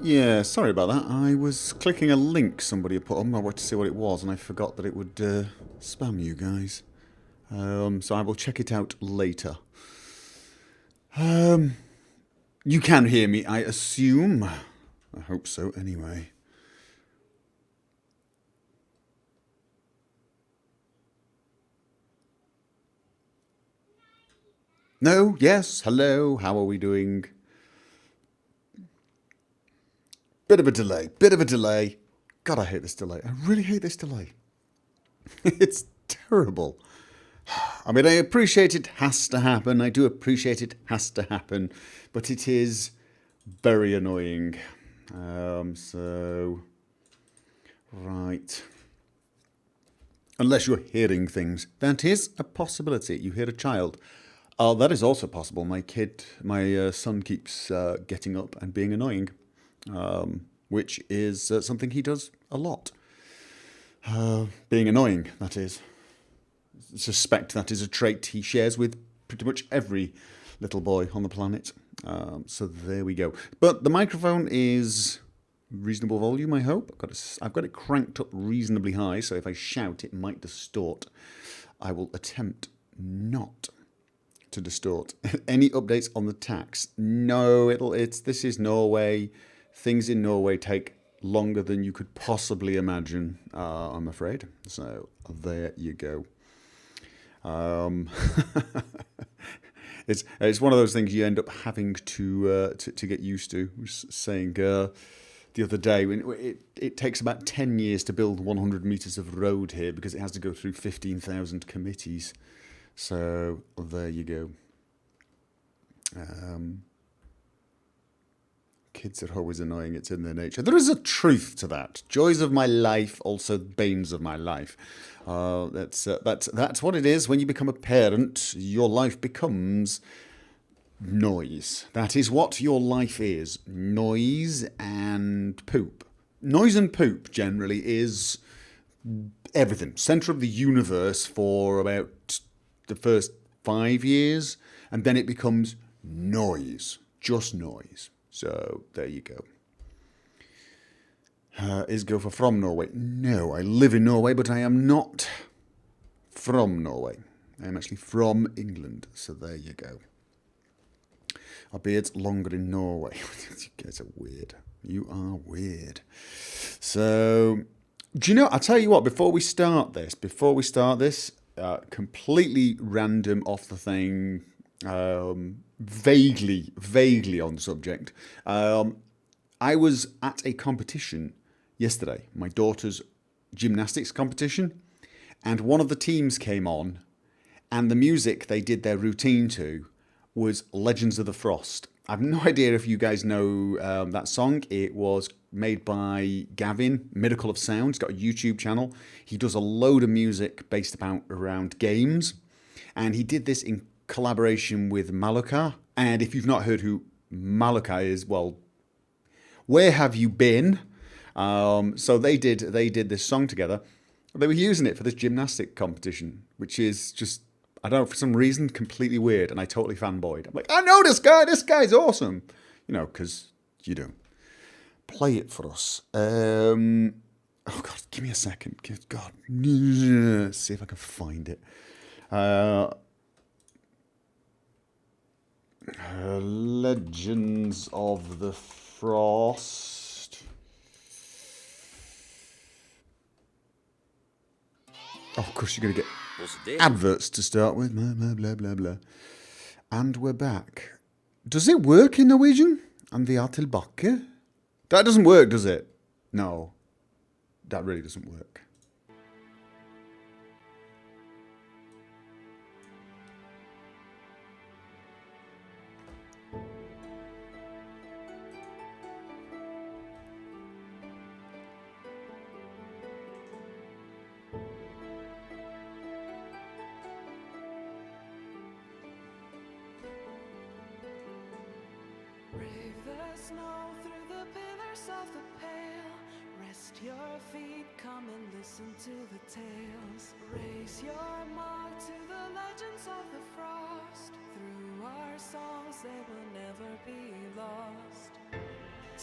Yeah, sorry about that. I was clicking a link somebody had put on. I wanted to see what it was, and I forgot that it would spam you guys. So I will check it out later. You can hear me, I assume. I hope so, anyway. No, yes, hello, how are we doing? Bit of a delay. God, I hate this delay. I really hate this delay. It's terrible. I mean, I appreciate it has to happen. I do appreciate it has to happen. But it is very annoying. Right. Unless you're hearing things. That is a possibility. You hear a child. That is also possible. My son keeps getting up and being annoying, which is something he does a lot. Being annoying, that is. I suspect that is a trait he shares with pretty much every little boy on the planet. So there we go. But the microphone is reasonable volume, I hope. I've got it cranked up reasonably high, so if I shout, it might distort. I will attempt not to distort. Any updates on the tax? No, this is Norway. Things in Norway take longer than you could possibly imagine, I'm afraid. So there you go. It's one of those things you end up having to get used to. I was saying the other day, it takes about 10 years to build 100 meters of road here because it has to go through 15,000 committees. So there you go. Kids are always annoying. It's in their nature. There is a truth to that. Joys of my life, also banes of my life. That's what it is. When you become a parent, your life becomes noise. That is what your life is. Noise and poop. Noise and poop generally is everything. Center of the universe for about the first 5 years, and then it becomes noise. Just noise. So there you go. Is Gopher from Norway? No, I live in Norway, but I am not from Norway. I am actually from England. So there you go. Our beard's longer in Norway. You guys are weird. You are weird. So, do you know, I'll tell you what, before we start this, completely random off the thing, vaguely on subject. I was at a competition yesterday, my daughter's gymnastics competition, and one of the teams came on, and the music they did their routine to was Legends of the Frost. I have no idea if you guys know that song. It was made by Gavin, Miracle of Sound. He's got a YouTube channel. He does a load of music based around games, and he did this in collaboration with Maluka. And if you've not heard who Maluka is, well, where have you been? So they did this song together. They were using it for this gymnastic competition, which is just, I don't know, for some reason, completely weird. And I totally fanboyed. I'm like, I know this guy. This guy's awesome. You know, because you do. Play it for us. Oh, God, give me a second. God. See if I can find it. Legends of the Frost. Oh, of course, you're going to get adverts to start with. Blah, blah, blah, blah, blah. And we're back. Does it work in Norwegian? And vi er tilbake? That doesn't work, does it? No. That really doesn't work. Snow through the pillars of the pale. Rest your feet, come and listen to the tales. Raise your mark to the legends of the frost. Through our songs they will never be lost.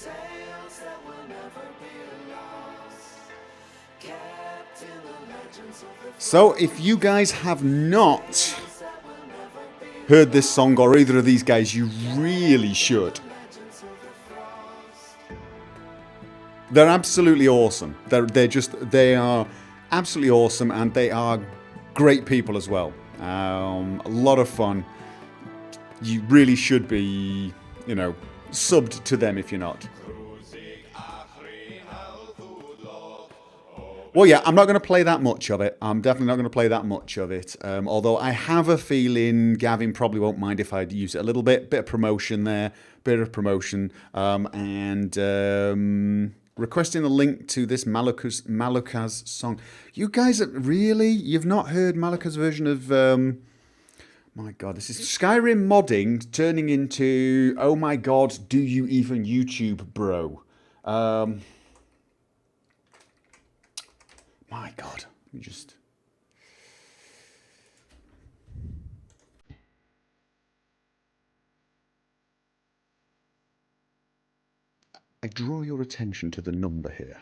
Tales that will never be lost, kept in the legends of the So if you guys have not that will never be heard this song or either of these guys, you really should. legends of the frost. They're absolutely awesome. They are absolutely awesome, and they are great people as well. A lot of fun. You really should be, subbed to them if you're not. Well, yeah, I'm not going to play that much of it. I'm definitely not going to play that much of it. Although I have a feeling Gavin probably won't mind if I use it a little bit. Bit of promotion there. Bit of promotion. And requesting the link to this Malukaz song. You guys, you've not heard Malukaz's version of... my God, this is Skyrim modding turning into, oh my God, do you even YouTube, bro? My God, let me just... I draw your attention to the number here.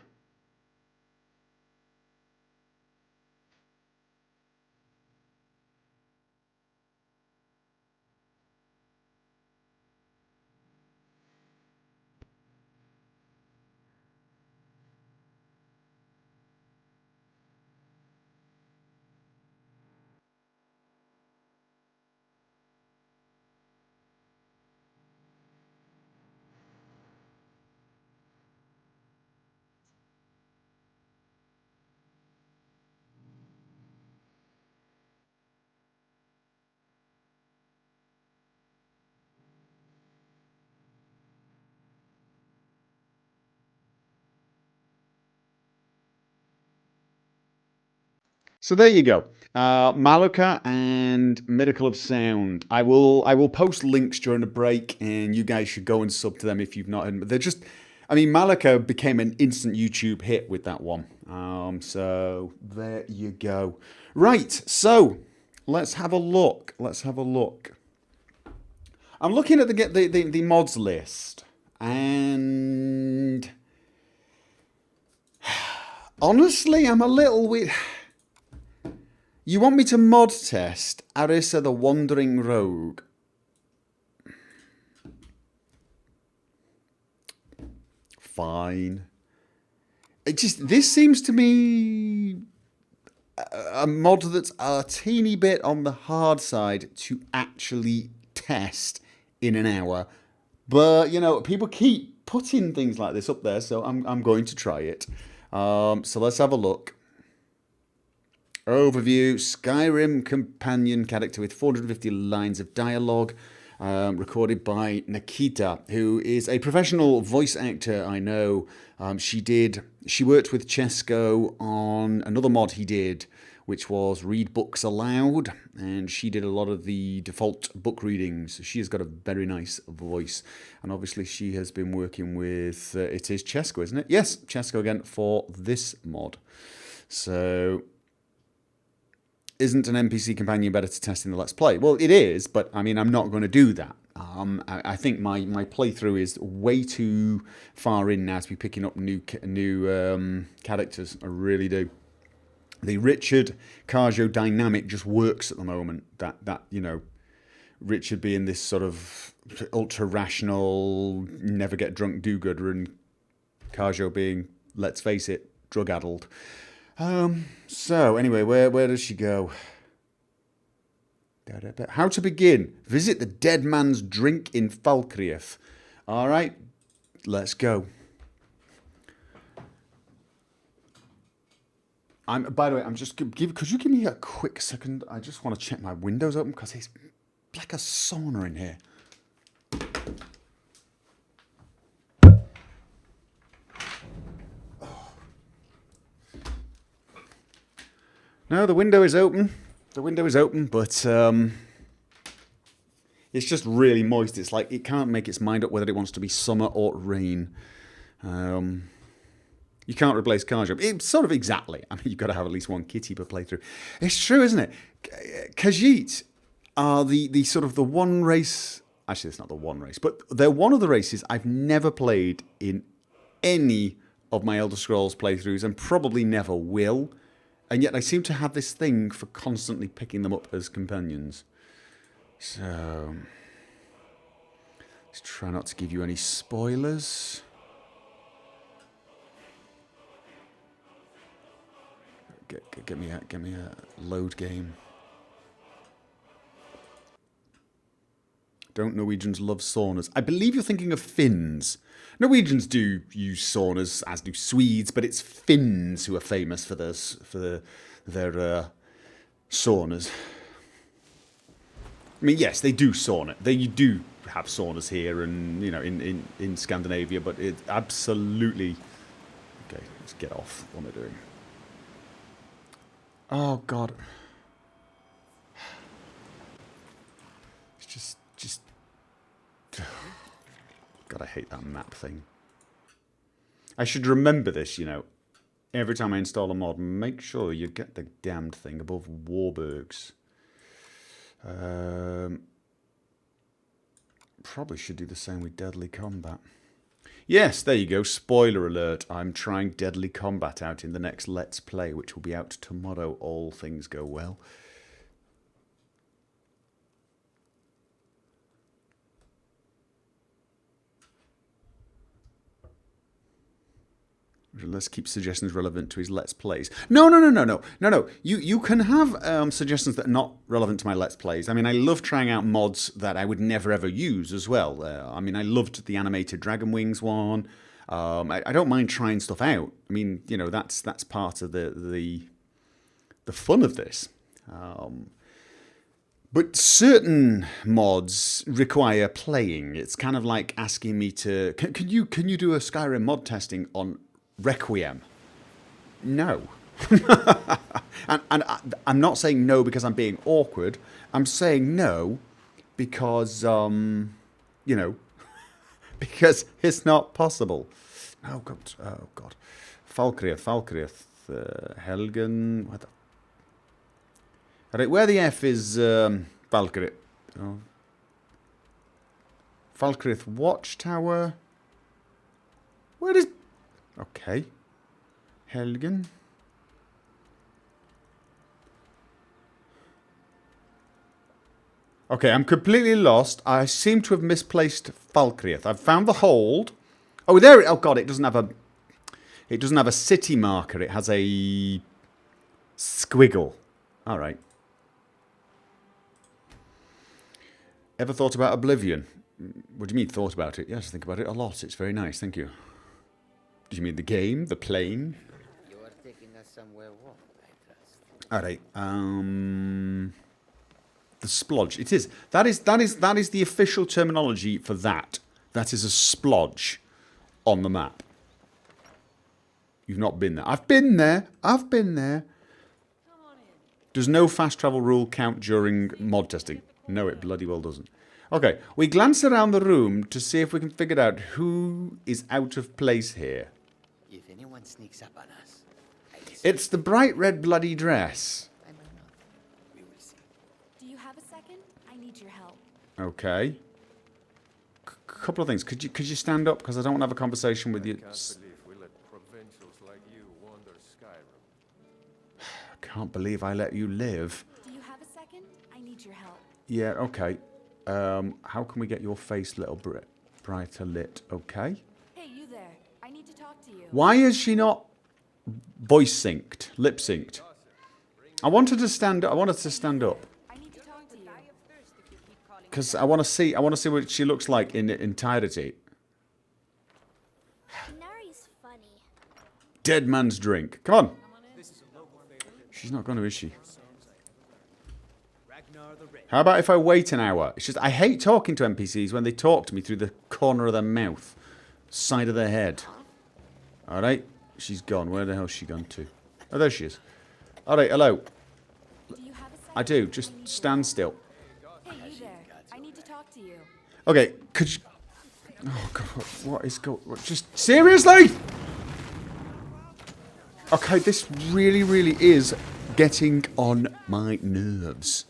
So there you go. Maluka and Miracle of Sound. I will post links during the break, and you guys should go and sub to them if you've not heard them. They're just, Maluka became an instant YouTube hit with that one. So there you go. Right, so let's have a look. I'm looking at the mods list, and honestly, I'm a little weird. You want me to mod test Arisa the Wandering Rogue? Fine. This seems to me a mod that's a teeny bit on the hard side to actually test in an hour. But, people keep putting things like this up there, so I'm going to try it. So let's have a look. Overview, Skyrim companion character with 450 lines of dialogue, recorded by Nikita, who is a professional voice actor, I know. She worked with Chesko on another mod he did, which was Read Books Aloud, and she did a lot of the default book readings. She has got a very nice voice, and obviously she has been working with, it is Chesko, isn't it? Yes, Chesko again for this mod. So... isn't an NPC companion better to test in the Let's Play? Well, it is, but I'm not going to do that. I think my playthrough is way too far in now to be picking up new characters. I really do. The Richard Carjo dynamic just works at the moment. That Richard being this sort of ultra rational, never get drunk do-gooder, and Carjo being, let's face it, drug-addled. So, anyway, where does she go? How to begin. Visit the Dead Man's Drink in Falkreath. All right, let's go. By the way, could you give me a quick second? I just want to check my windows open because it's like a sauna in here. No, the window is open. The window is open, but it's just really moist. It's like it can't make its mind up whether it wants to be summer or rain. You can't replace Carjo. It's sort of exactly. You've got to have at least one kitty per playthrough. It's true, isn't it? Khajiit are the sort of the one race Actually, it's not the one race. But they're one of the races I've never played in any of my Elder Scrolls playthroughs and probably never will. And yet I seem to have this thing for constantly picking them up as companions. So, let's try not to give you any spoilers. Get me a load game. Don't Norwegians love saunas? I believe you're thinking of Finns. Norwegians do use saunas, as do Swedes, but it's Finns who are famous for their saunas. I mean, yes, they do sauna. You do have saunas here, and in Scandinavia, but it absolutely. Okay, let's get off. What am I doing? Oh God. It's just. God, I hate that map thing. I should remember this, every time I install a mod. Make sure you get the damned thing above Warburgs. Probably should do the same with Deadly Combat. Yes, there you go. Spoiler alert. I'm trying Deadly Combat out in the next Let's Play, which will be out tomorrow, all things go well. Let's keep suggestions relevant to his Let's Plays. No. You can have suggestions that are not relevant to my Let's Plays. I mean, I love trying out mods that I would never ever use as well. I mean, I loved the animated Dragon Wings one. I don't mind trying stuff out. I mean, that's part of the fun of this. But certain mods require playing. It's kind of like asking me to. Can you do a Skyrim mod testing on Requiem? No. and I'm not saying no because I'm being awkward. I'm saying no because, because it's not possible. Oh, God. Falkreath, Helgen. What the? All right, where the F is Falkreath? Oh. Falkreath Watchtower. Where is... Okay. Helgen. Okay, I'm completely lost. I seem to have misplaced Falkreath. I've found the hold. Oh, there. Oh God, it doesn't have a. It doesn't have a city marker. It has a squiggle. All right. Ever thought about Oblivion? What do you mean thought about it? Yes, I think about it a lot. It's very nice. Thank you. Do you mean the game, the plane? You are taking us somewhere warm, I trust. All right. The splodge. It is. That is the official terminology for that. That is a splodge on the map. You've not been there. I've been there. Does no fast travel rule count during mod testing? No, it bloody well doesn't. Okay, we glance around the room to see if we can figure out who is out of place here. If anyone sneaks up on us, It's the bright red bloody dress. I might not. We will see. Do you have a second? I need your help. Okay. Couple of things. Could you stand up? Because I don't want to have a conversation with you. Can't believe we let provincials like you wander Skyrim. I can't believe I let you live. Do you have a second? I need your help. Yeah, okay. How can we get your face a little brighter lit? Okay. Hey, you there. I need to talk to you. Why is she not voice synced, lip synced? I wanted to stand up. I need to talk to you. Because I want to see what she looks like in entirety. Inari's funny. Dead man's drink. Come on. She's not going to, is she? How about if I wait an hour? It's just I hate talking to NPCs when they talk to me through the corner of their mouth, side of their head. All right, she's gone. Where the hell's she gone to? Oh, there she is. All right, hello. Do you have a second? I do. Just stand still. Hey, you there. I need to talk to you. Okay, could you... Oh, God, what is going... Just... Seriously? Okay, this really, really is getting on my nerves.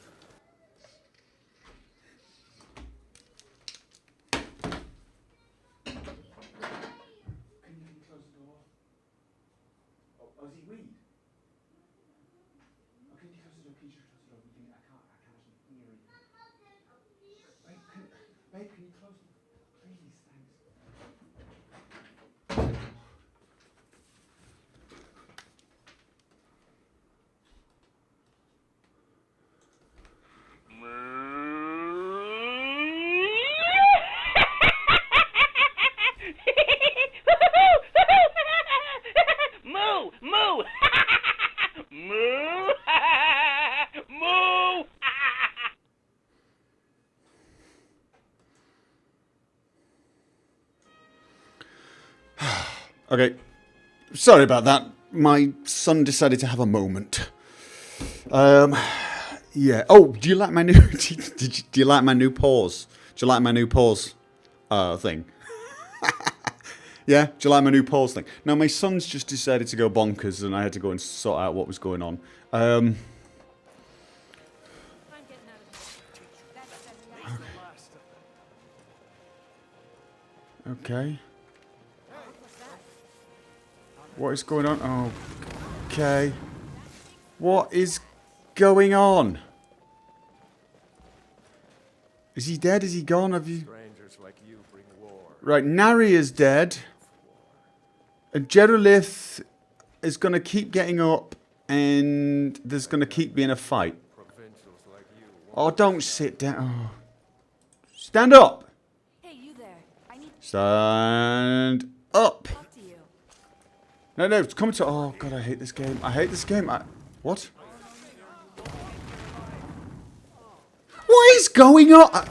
Okay. Sorry about that. My son decided to have a moment. Yeah. Oh, do you like my new? Do you like my new pause? Do you like my new pause? Thing. Yeah. Do you like my new pause thing? No, my son's just decided to go bonkers, and I had to go and sort out what was going on. Okay. What is going on? Okay. What is going on? Is he dead? Is he gone? Have you... Strangers like you bring war. Right, Nari is dead. And Gerolith is going to keep getting up, and there's going to keep being a fight. Provincials like you Oh, don't sit down. Oh. Stand up. Hey, you there. I need Stand up. to talk to you. No, it's coming to... Oh, God, I hate this game. I hate this game. What? What is going on?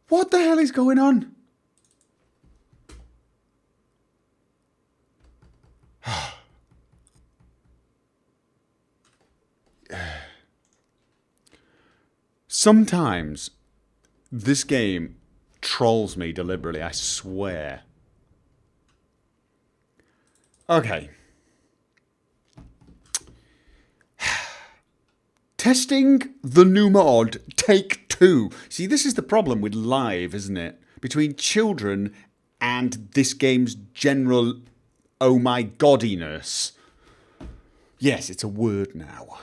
What the hell is going on? Sometimes this game trolls me deliberately, I swear. Okay. Testing the new mod, take 2. See, this is the problem with live, isn't it? Between children and this game's general oh my godiness. Yes, it's a word now.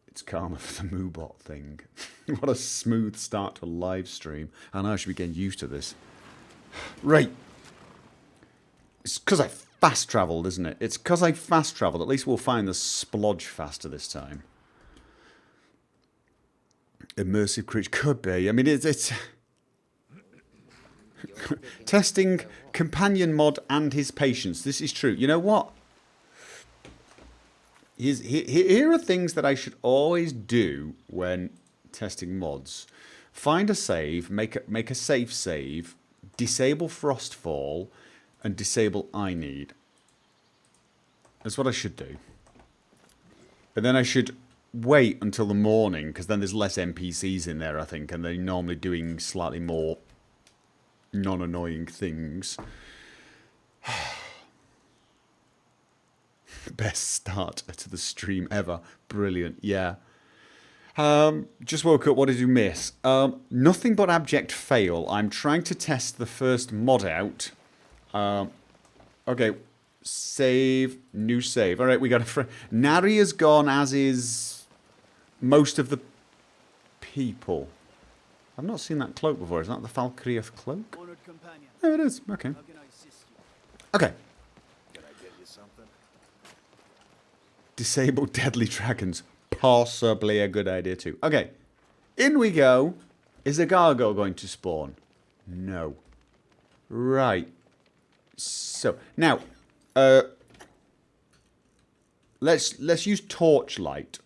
It's karma for the Moobot thing. What a smooth start to a live stream. I know I should be getting used to this. Right. It's because I fast travelled, isn't it? It's because I fast travelled. At least we'll find the splodge faster this time. Immersive creature could be. I mean, it's testing companion mod and his patience. This is true. You know what? Here are things that I should always do when testing mods. Find a save, make a safe save, disable Frostfall, and disable I need. That's what I should do. And then I should wait until the morning, because then there's less NPCs in there, I think, and they're normally doing slightly more non-annoying things. Best start to the stream ever. Brilliant, yeah. Just woke up, what did you miss? Nothing but abject fail. I'm trying to test the first mod out. Okay, save, new save. Alright, we got a friend. Nari is gone, as is most of the people. I've not seen that cloak before. Is that the Valkyria's cloak? Oh, it is. Okay. Okay. Disable deadly dragons. Possibly a good idea too. Okay. In we go. Is a gargoyle going to spawn? No. Right. So, now, let's use torchlight.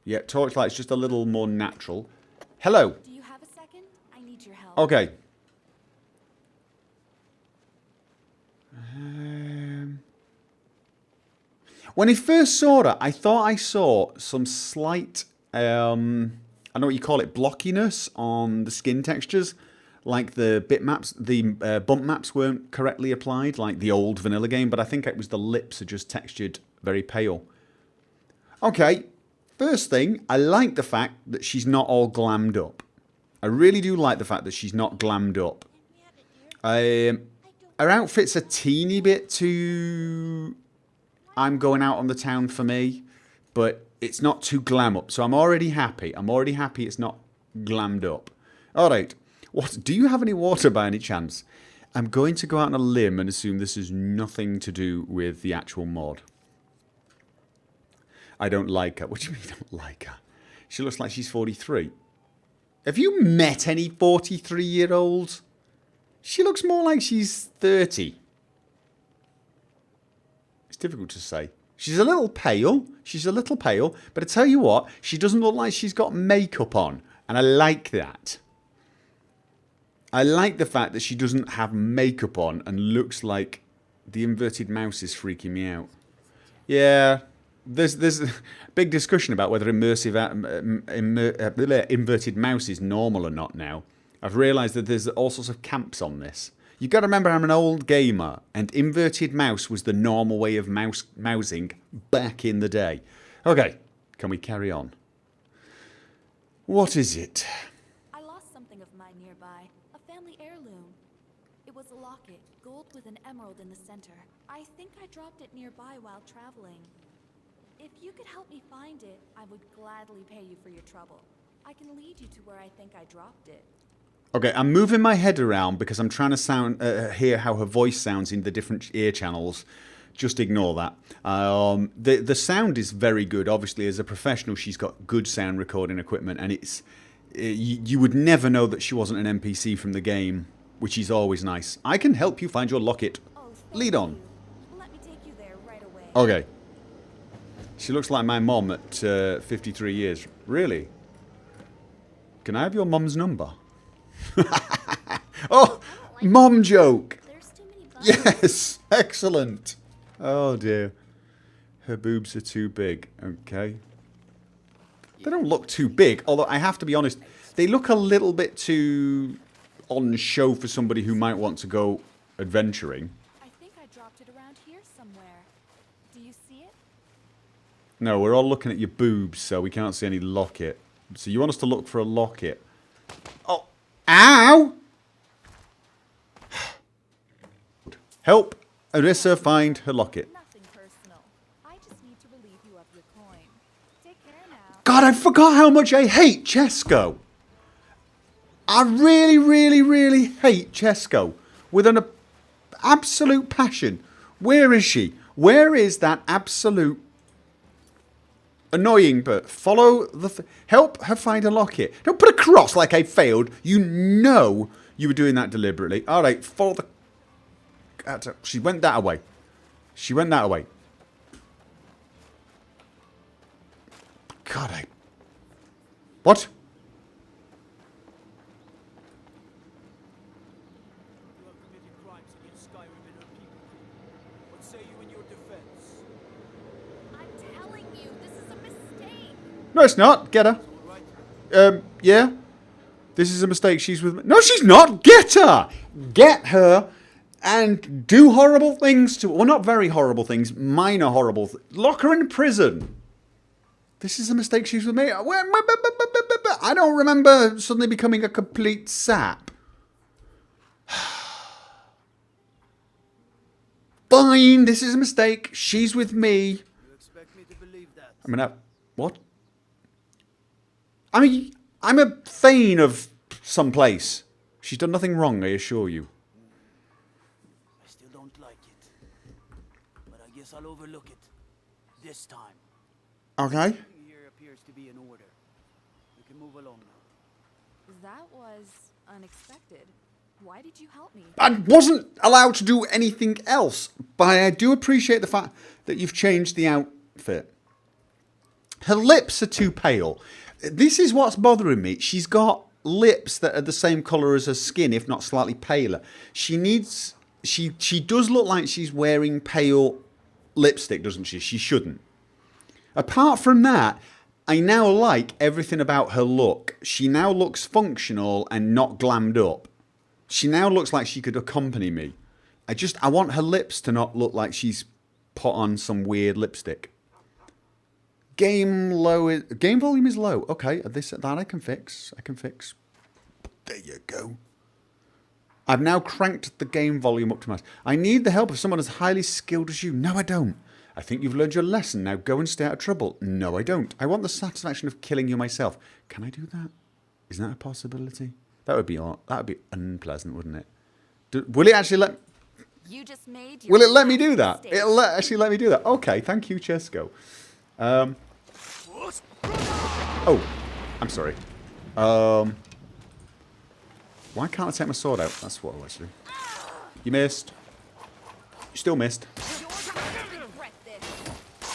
Yeah, torchlight's just a little more natural. Hello. Do you have a second? I need your help. Okay. When I first saw her, I thought I saw some slight, I don't know what you call it, blockiness on the skin textures. Like the bitmaps, the bump maps weren't correctly applied, like the old vanilla game, but I think it was the lips are just textured very pale. Okay, first thing, I like the fact that she's not all glammed up. I really do like the fact that she's not glammed up. Her outfit's a teeny bit too... I'm going out on the town for me, but it's not too glam up, so I'm already happy. I'm already happy it's not glammed up. All right. What? Do you have any water by any chance? I'm going to go out on a limb and assume this is nothing to do with the actual mod. I don't like her. What do you mean you don't like her? She looks like she's 43. Have you met any 43-year-olds? She looks more like she's 30. It's difficult to say. She's a little pale. She's a little pale. But I tell you what, she doesn't look like she's got makeup on. And I like that. I like the fact that she doesn't have makeup on and looks like the inverted mouse is freaking me out. Yeah, there's a big discussion about whether inverted mouse is normal or not now. I've realised that there's all sorts of camps on this. You've got to remember I'm an old gamer, and inverted mouse was the normal way of mousing back in the day. Okay, can we carry on? What is it? I lost something of mine nearby. A family heirloom. It was a locket, gold with an emerald in the center. I think I dropped it nearby while traveling. If you could help me find it, I would gladly pay you for your trouble. I can lead you to where I think I dropped it. Okay, I'm moving my head around because I'm trying to hear how her voice sounds in the different ear channels. Just ignore that. The sound is very good. Obviously, as a professional, she's got good sound recording equipment, and you would never know that she wasn't an NPC from the game, which is always nice. I can help you find your locket. Oh, Lead on. you. Let me take you there right away. Okay. She looks like my mom at 53 years. Really? Can I have your mom's number? Oh, mom joke. There's too many buttons. Yes, excellent. Oh dear. Her boobs are too big. Okay. They don't look too big, although I have to be honest, they look a little bit too on show for somebody who might want to go adventuring. I think I dropped it around here somewhere. Do you see it? No, we're all looking at your boobs, so we can't see any locket. So you want us to look for a locket. Oh, ow! Help Arisa find her locket. Nothing personal. I just need to relieve you of your coin. Take care now. God, I forgot how much I hate Chesko. I really, really, really hate Chesko with an absolute passion. Where is she? Where is that absolute annoying but follow the help her find a locket. Don't put a cross like I failed. You know you were doing that deliberately. All right, follow the. She went that away. She went that away. God, what? You have committed crimes against Skyrim and her people. What say you in your defense? I'm telling you, this is a mistake. No, it's not. Get her. All right. Yeah. This is a mistake. She's with me. No, she's not. Get her. Get her and do horrible things to her. Well, not very horrible things. Minor horrible. Lock her in prison. This is a mistake. She's with me. I don't remember suddenly becoming a complete sap. Fine. This is a mistake. She's with me. You expect me to believe that? I mean, what? I mean, I'm a thane of some place. She's done nothing wrong, I assure you. I still don't like it. But I guess I'll overlook it. This time. Okay. Everything here appears to be in order. We can move along now. That was unexpected. Why did you help me? I wasn't allowed to do anything else, but I do appreciate the fact that you've changed the outfit. Her lips are too pale. This is what's bothering me. She's got lips that are the same colour as her skin, if not slightly paler. She does look like she's wearing pale lipstick, doesn't she? She shouldn't. Apart from that, I now like everything about her look. She now looks functional and not glammed up. She now looks like she could accompany me. I want her lips to not look like she's put on some weird lipstick. Game volume is low. Okay, that I can fix. There you go. I've now cranked the game volume up to max. I need the help of someone as highly skilled as you. No, I don't. I think you've learned your lesson. Now go and stay out of trouble. No, I don't. I want the satisfaction of killing you myself. Can I do that? Is that a possibility? That would be unpleasant, wouldn't it? Will it actually let? You just made your Will it let me do that? mistake. It'll actually let me do that. Okay, thank you, Chesko. Oh, I'm sorry. Why can't I take my sword out? That's what I want to do. You missed. You still missed. You're gonna regret this.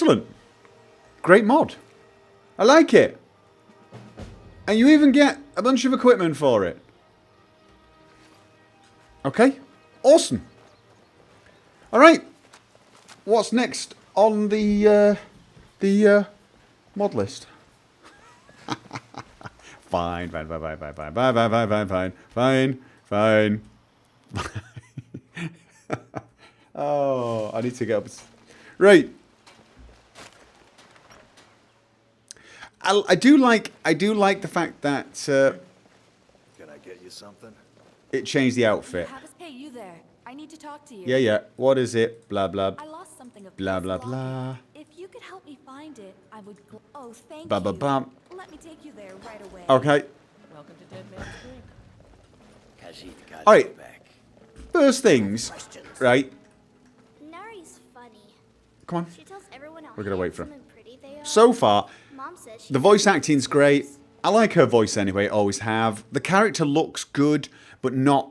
Excellent. Great mod. I like it. And you even get a bunch of equipment for it. Okay. Awesome. Alright. What's next on the mod list? Fine. Oh, I need to get up. Right. I do like the fact that Can I get you something? it changed the outfit. Hey, you there. I need to talk to you. Yeah. What is it? Blah blah. I lost something of Blah this blah locket. blah. If you could help me find it, I would. Oh, thank Ba ba you. bum. Let me take you there right away. Okay. Welcome to Dead Man's Creek. Khajiit got All you right. back. First things, right? Nari's funny. Come on. She tells everyone how We're gonna wait for handsome and pretty they are. So far, Mom says she the voice acting's great. I like her voice anyway. Always have. The character looks good, but not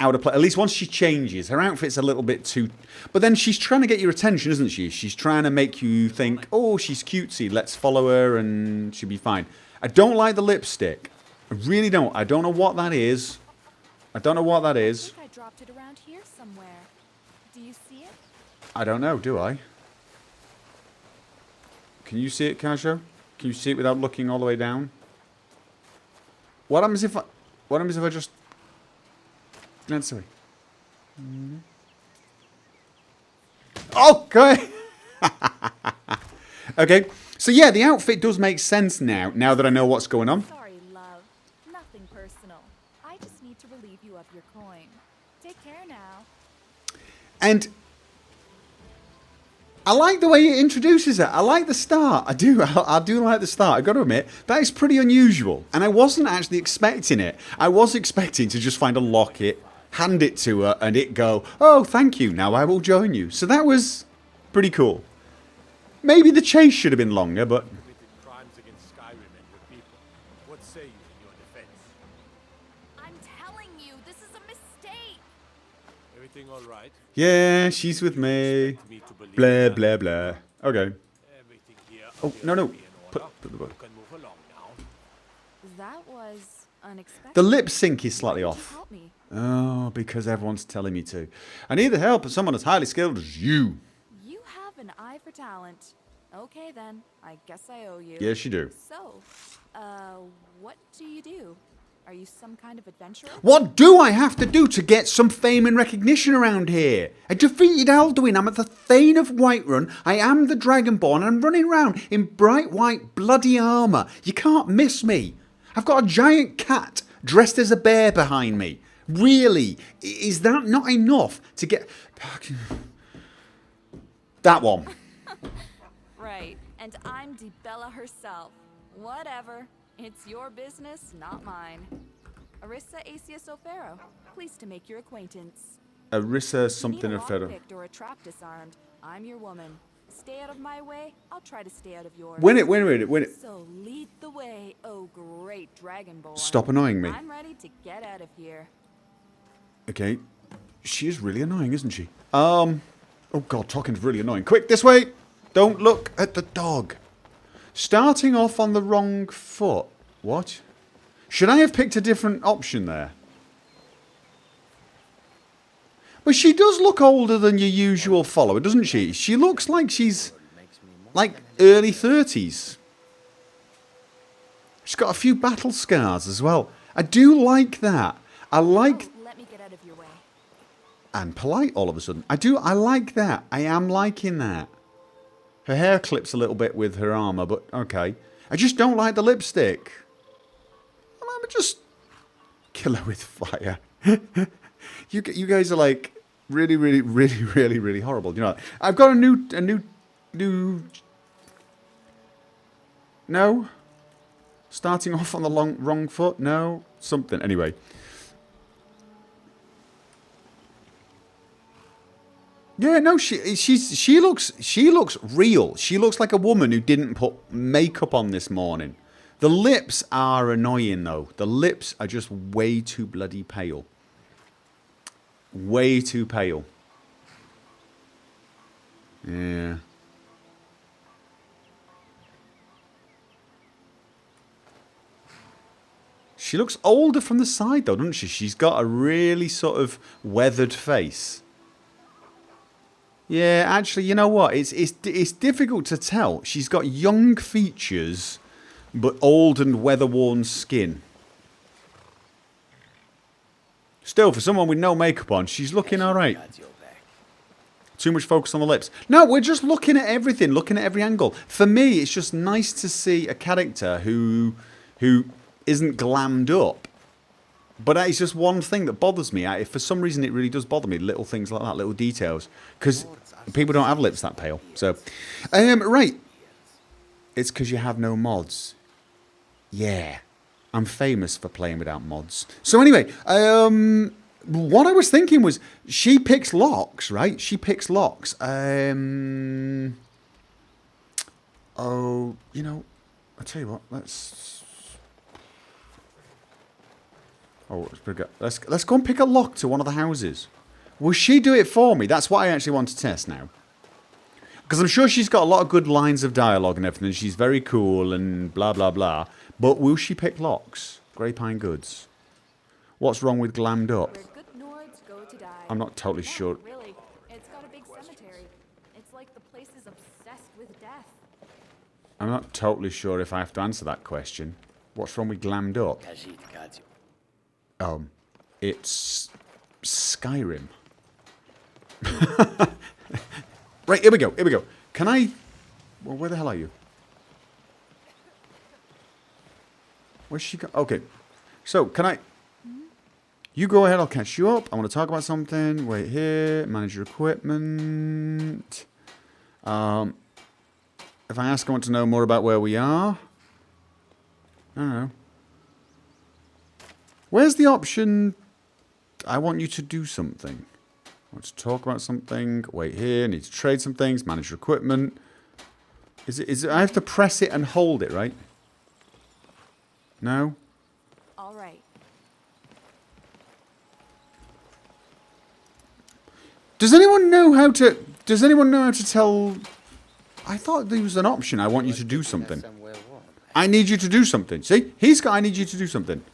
out of place. At least once she changes, her outfit's a little bit too. But then she's trying to get your attention, isn't she? She's trying to make you think, oh, she's cutesy. Let's follow her, and she'll be fine. I don't like the lipstick. I really don't. I don't know what that is. I don't know what that I is. think I dropped it around here somewhere. Do you see it? I don't know. Do I? Can you see it, Kasho? Can you see it without looking all the way down? What happens if I just... Let's see. Okay. Okay. So yeah, the outfit does make sense now that I know what's going on. Sorry, love. Nothing personal. I just need to relieve you of your coin. Take care now. And I like the way it introduces it. I like the start. I do like the start. I got to admit, that is pretty unusual. And I wasn't actually expecting it. I was expecting to just find a locket, hand it to her, and it go, oh, thank you, now I will join you. So that was pretty cool. Maybe the chase should have been longer, but... Committed crimes against Skyrim and your people. What say you in your defense? I'm telling you, this is a mistake. Everything all right? Yeah, she's with me. Expect me to believe Blah, that? blah, blah. Okay. Everything here Oh, appears no. to be in Put order. the You book. can move along now. That was unexpected. The lip sync is slightly Why did off. you help me? Oh, because everyone's telling me to. I need the help of someone as highly skilled as you. You have an eye for talent. Okay then, I guess I owe you. Yes, you do. So, what do you do? Are you some kind of adventurer? What do I have to do to get some fame and recognition around here? I defeated Alduin. I'm at the Thane of Whiterun. I am the Dragonborn. And I'm running around in bright white bloody armour. You can't miss me. I've got a giant cat dressed as a bear behind me. Really? Is that not enough to get... That one. Right, and I'm Dibella herself. Whatever. It's your business, not mine. Arisa Asius O'Pharaoh. Pleased to make your acquaintance. Arisa something you of need a Feather. lock picked or a trap disarmed. I'm your woman. Stay out of my way, I'll try to stay out of yours. Win it. So lead the way, oh great Dragonborn. Stop annoying me. I'm ready to get out of here. Okay. She is really annoying, isn't she? Oh god, talking's really annoying. Quick, this way! Don't look at the dog. Starting off on the wrong foot. What? Should I have picked a different option there? But she does look older than your usual follower, doesn't she? She looks like she's like early 30s. She's got a few battle scars as well. I do like that. I like... Oh, let me get out of your way. And polite all of a sudden. I like that. I am liking that. Her hair clips a little bit with her armour, but okay. I just don't like the lipstick. I'm just kill her with fire. You guys are like really horrible. You know, I've got a new. No. Starting off on the wrong foot. No. Something. Anyway. Yeah, no, she looks real. She looks like a woman who didn't put makeup on this morning. The lips are annoying though. The lips are just way too bloody pale. Way too pale. Yeah. She looks older from the side, though, doesn't she? She's got a really sort of weathered face. Yeah, actually, you know what? It's difficult to tell. She's got young features, but old and weather-worn skin. Still, for someone with no makeup on, she's looking all right. Too much focus on the lips. No, we're just looking at everything, looking at every angle. For me, it's just nice to see a character who isn't glammed up. But that is just one thing that bothers me. For some reason, it really does bother me. Little things like that, little details. Because people don't have lips that pale. So, right. It's because you have no mods. Yeah. I'm famous for playing without mods. So anyway, what I was thinking was, she picks locks, right? She picks locks. Oh, you know, I'll tell you what, let's go and pick a lock to one of the houses. Will she do it for me? That's what I actually want to test now. Because I'm sure she's got a lot of good lines of dialogue and everything. She's very cool and blah, blah, blah. But will she pick locks? Grey Pine Goods. What's wrong with glammed up? Where good Nords go to die. I'm not totally Yeah, sure. Really, it's got a big cemetery. It's like the place is obsessed with death. I'm not totally sure if I have to answer that question. What's wrong with glammed up? It's Skyrim. Right, here we go. Here we go. Can I... Well, where the hell are you? Where's she go? Okay. So, can I... You go ahead, I'll catch you up. I want to talk about something. Wait here. Manage your equipment. If I ask, I want to know more about where we are. I don't know. Where's the option... I want you to do something. I want to talk about something. Wait here. Need to trade some things. Manage your equipment. Is it? I have to press it and hold it, right? No? All right. Does anyone know how to... Does anyone know how to tell... I thought there was an option. I want you to do something. I need you to do something. See? He's got... I need you to do something.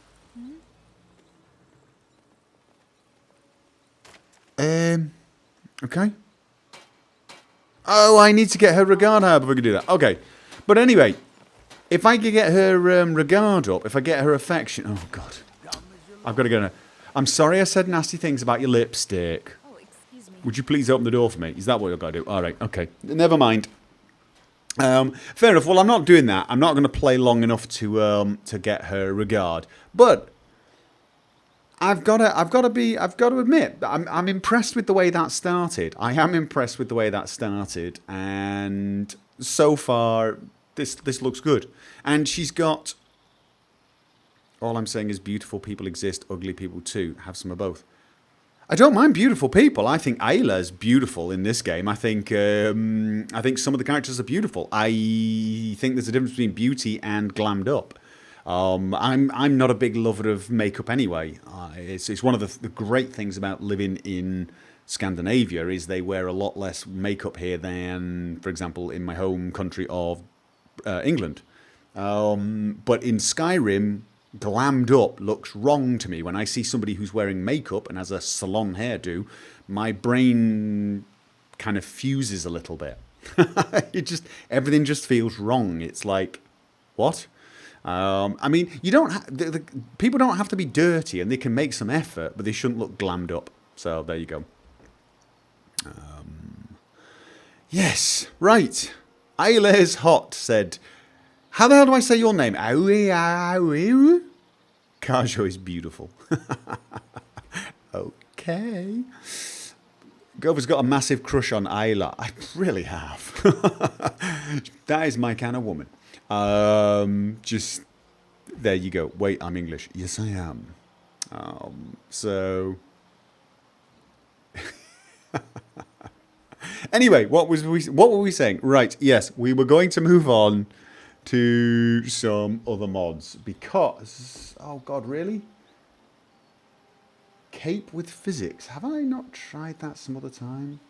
Okay. Oh, I need to get her regard high before we can do that. Okay. But anyway, if I could get her regard up, if I get her affection... Oh, God. I've got to go now. I'm sorry I said nasty things about your lipstick. Oh, excuse me. Would you please open the door for me? Is that what you've got to do? All right. Okay. Never mind. Fair enough. Well, I'm not doing that. I'm not going to play long enough to get her regard. But... I've got to admit, I'm impressed with the way that started. I am impressed with the way that started, and so far, this looks good. And she's got. All I'm saying is, beautiful people exist, ugly people too. Have some of both. I don't mind beautiful people. I think Ayla's beautiful in this game. I think some of the characters are beautiful. I think there's a difference between beauty and glammed up. I'm not a big lover of makeup anyway. It's one of the great things about living in Scandinavia is they wear a lot less makeup here than, for example, in my home country of England. But in Skyrim, glammed up looks wrong to me. When I see somebody who's wearing makeup and has a salon hairdo, my brain kind of fuses a little bit. Everything just feels wrong. It's like, what? I mean, you don't. People don't have to be dirty, and they can make some effort, but they shouldn't look glammed up. So there you go. Yes, right. Ayla's Hot said, "How the hell do I say your name?" Kajo is beautiful. Okay. Gover's got a massive crush on Ayla. I really have. That is my kind of woman. Just there you go. Wait, I'm English. Yes, I am. So anyway, what were we saying? Right, yes, we were going to move on to some other mods because oh god, really? Cape with physics. Have I not tried that some other time?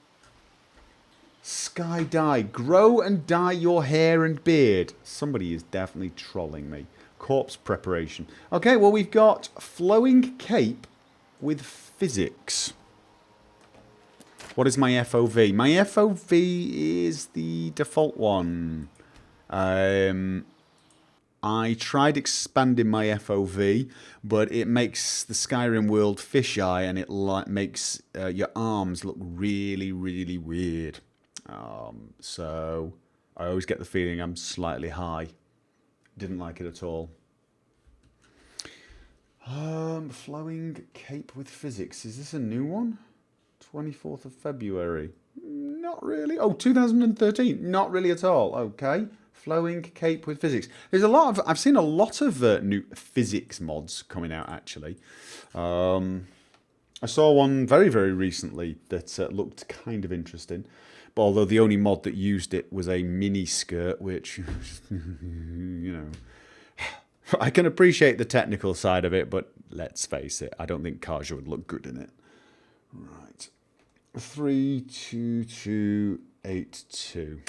Sky dye. Grow and dye your hair and beard. Somebody is definitely trolling me. corpse preparation. Okay, well, we've got flowing cape with physics. What is my FOV? My FOV is the default one. I tried expanding my FOV, but it makes the Skyrim world fisheye, and it makes your arms look really, really weird. So I always get the feeling I'm slightly high. Didn't like it at all. Flowing cape with physics. Is this a new one? 24th of February. Not really. Oh, 2013. Not really at all. Okay. Flowing cape with physics. There's a lot of. I've seen a lot of new physics mods coming out actually. I saw one very, very recently that looked kind of interesting. But although the only mod that used it was a mini skirt, which, you know, I can appreciate the technical side of it, but let's face it, I don't think Kaja would look good in it. Right. 32282.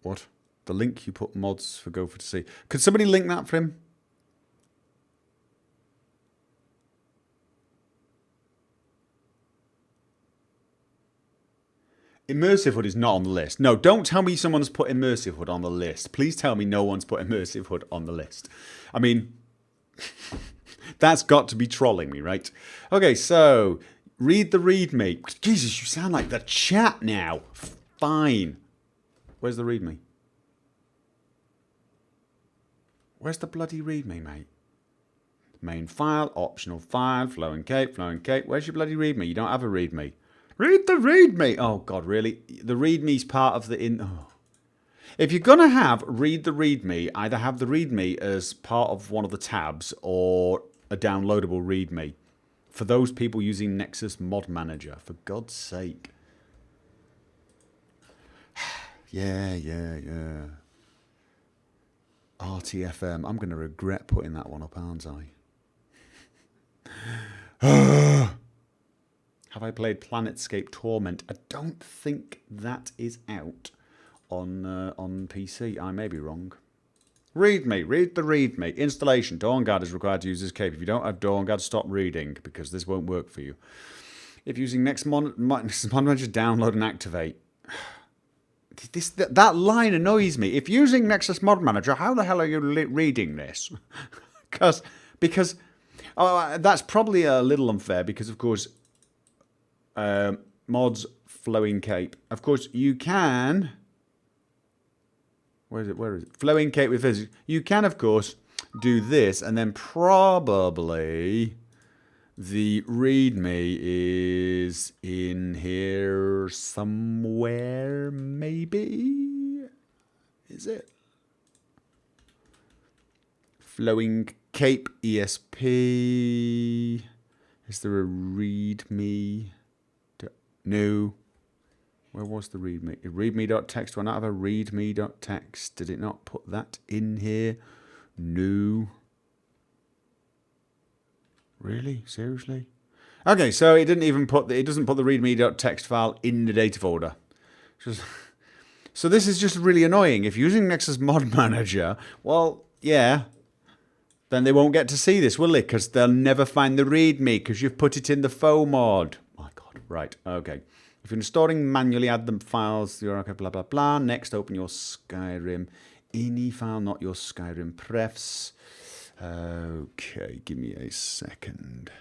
What? The link you put mods for Gopher to see. Could somebody link that for him? Immersive Hood is not on the list. No, don't tell me someone's put Immersive Hood on the list. Please tell me no one's put Immersive Hood on the list. I mean, that's got to be trolling me, right? Okay, so read the readme. Jesus, you sound like the chat now. Fine. Where's the readme? Where's the bloody readme, mate? Main file, optional file, flowing cape, flowing cape. Where's your bloody readme? You don't have a readme. Read the readme. Oh, God, really? The readme's part of the... Oh. If you're going to have read the readme, either have the readme as part of one of the tabs or a downloadable readme. For those people using Nexus Mod Manager, for God's sake. Yeah. RTFM. I'm going to regret putting that one up, aren't I? Have I played Planetscape Torment? I don't think that is out on PC. I may be wrong. Read the readme. Installation. Dawnguard is required to use this cape. If you don't have Dawnguard, stop reading because this won't work for you. If using Nexus Mod Manager, download and activate. That line annoys me. If using Nexus Mod Manager, how the hell are you reading this? because that's probably a little unfair because, of course, mods flowing cape. Of course, you can. Where is it? Flowing cape with physics. You can, of course, do this, and then probably the readme is in here somewhere. Maybe is it? Flowing cape ESP. Is there a readme? No. Where was the readme? Readme.txt. Do I not have a readme.txt? Did it not put that in here? No. Really? Seriously? Okay, so it didn't even put it doesn't put the readme.txt file in the data folder. So this is just really annoying. If you're using Nexus Mod Manager, well, yeah, then they won't get to see this, will they? Because they'll never find the readme because you've put it in the faux mod. My God. Right. Okay. If you're installing manually, add the files. Okay, blah, blah, blah. Next, open your Skyrim ini file, not your Skyrim prefs. Okay, give me a second.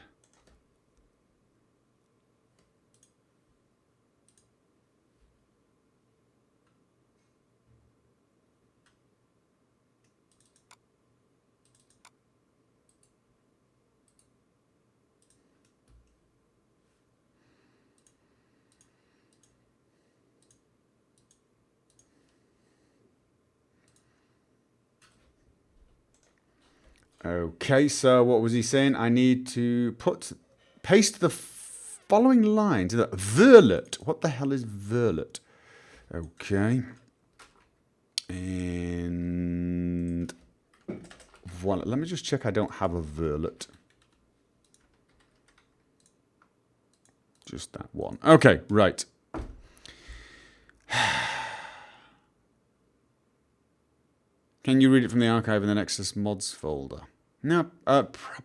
Okay, so what was he saying? I need to paste the following line to the verlet. What the hell is verlet? Okay. And voila. Let me just check I don't have a verlet. Just that one. Okay, right. Can you read it from the archive in the Nexus mods folder? No,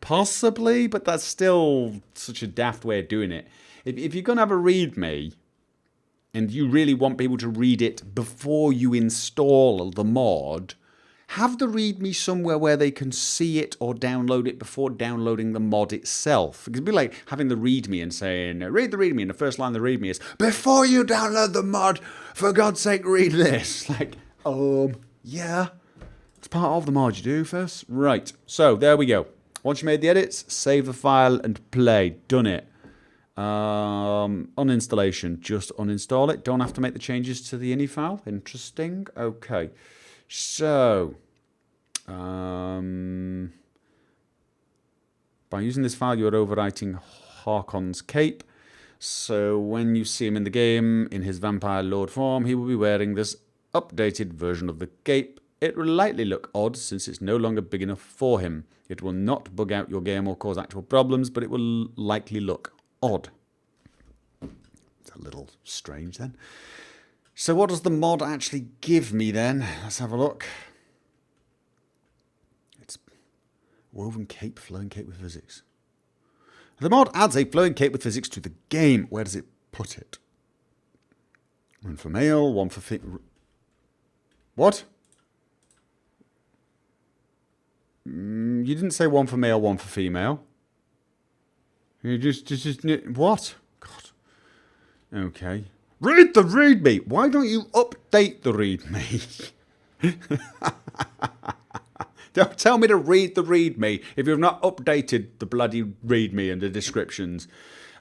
possibly, but that's still such a daft way of doing it. If you're going to have a README, and you really want people to read it before you install the mod, have the README somewhere where they can see it or download it before downloading the mod itself. It could be like having the README and saying, read the README, and the first line of the README is, before you download the mod, for God's sake, read this. Like, yeah. It's part of the mod you do first. Right, so there we go. Once you made the edits, save the file and play. Done it. Uninstallation, just uninstall it. Don't have to make the changes to the ini file. Interesting. Okay. So, by using this file, you're overwriting Harkon's cape. So when you see him in the game, in his vampire lord form, he will be wearing this updated version of the cape. It will likely look odd since it's no longer big enough for him. It will not bug out your game or cause actual problems, but it will likely look odd. It's a little strange then. So what does the mod actually give me then? Let's have a look. It's woven cape, flowing cape with physics. The mod adds a flowing cape with physics to the game. Where does it put it? One for male, one for female. What? You didn't say one for male, one for female. You just what? God. Okay. Read the README. Why don't you update the README? Don't tell me to read the README if you've not updated the bloody README and the descriptions.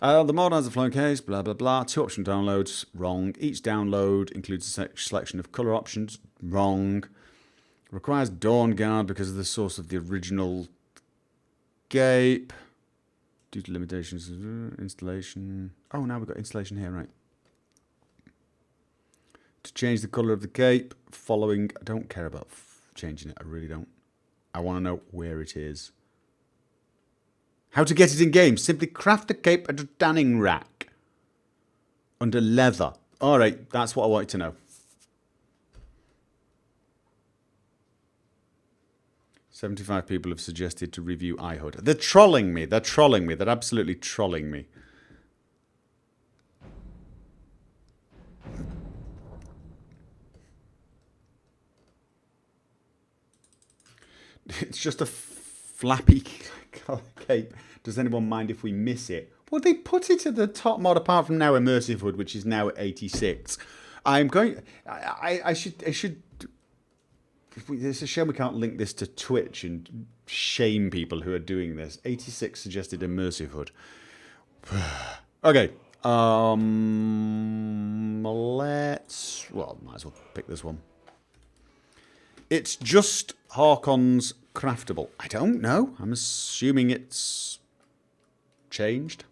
The mod has a flowing case, blah, blah, blah. 2 option downloads, wrong. Each download includes a selection of colour options, wrong. Requires Dawn Guard because of the source of the original cape. Due to limitations, installation. Oh, now we've got installation here, right. To change the colour of the cape, following... I don't care about changing it, I really don't. I want to know where it is. How to get it in game. Simply craft the cape at a tanning rack. Under leather. Alright, that's what I wanted to know. "75 people have suggested to review iHood." They're trolling me. They're trolling me. They're absolutely trolling me. It's just a flappy cape. Does anyone mind if we miss it? Well, they put it at the top mod apart from now Immersive Hood, which is now at 86. I'm going... I should... It's a shame we can't link this to Twitch and shame people who are doing this. 86 suggested Immersive Hood. Okay. Let's... Well, might as well pick this one. It's just Harkon's craftable. I don't know. I'm assuming it's changed.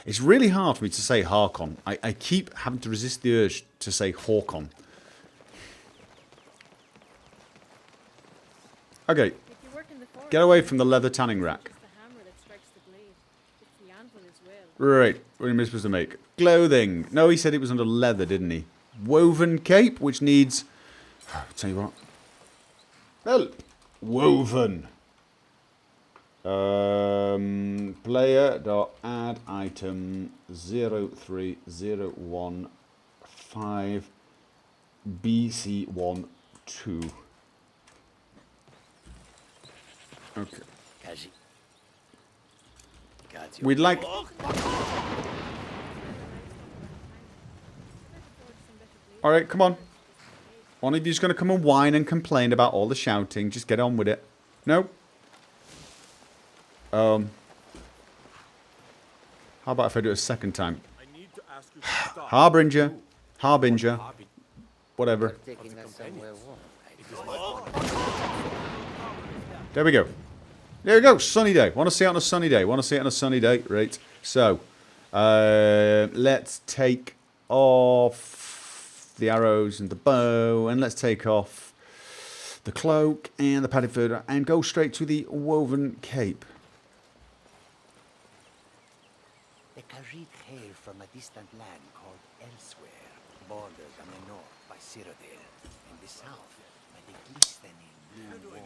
It's really hard for me to say Harkon. I keep having to resist the urge to say Harkon. Okay. Get away from the leather tanning rack. Right. What am I supposed to make? Clothing. No, he said it was under leather, didn't he? Woven cape, which needs... I'll tell you what. Well, woven. Player.add item 03015 BC12. Okay. We'd like... Alright, come on. One of you's going to come and whine and complain about all the shouting. Just get on with it. No? How about if I do it a second time? Harbinger. Harbinger. Whatever. There we go. There we go. Sunny day. Want to see it on a sunny day. Want to see it on a sunny day. Right. So, let's take off the arrows and the bow. And let's take off the cloak and the padded fur. And go straight to the woven cape. The Khajiit hail from a distant land called Elsewhere, bordered on the north by Cyrodiil, and the south by the glistening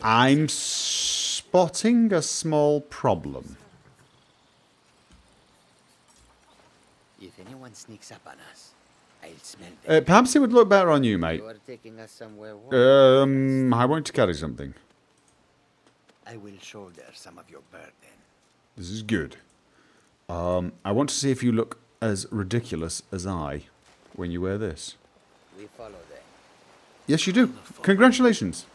I'm spotting a small problem. If anyone sneaks up on us, I'll smell them. Perhaps it would look better on you, mate. You are taking us somewhere warm. I want to carry something. I will shoulder some of your burden. This is good. I want to see if you look as ridiculous as I when you wear this. We follow them. Yes, you do. Congratulations.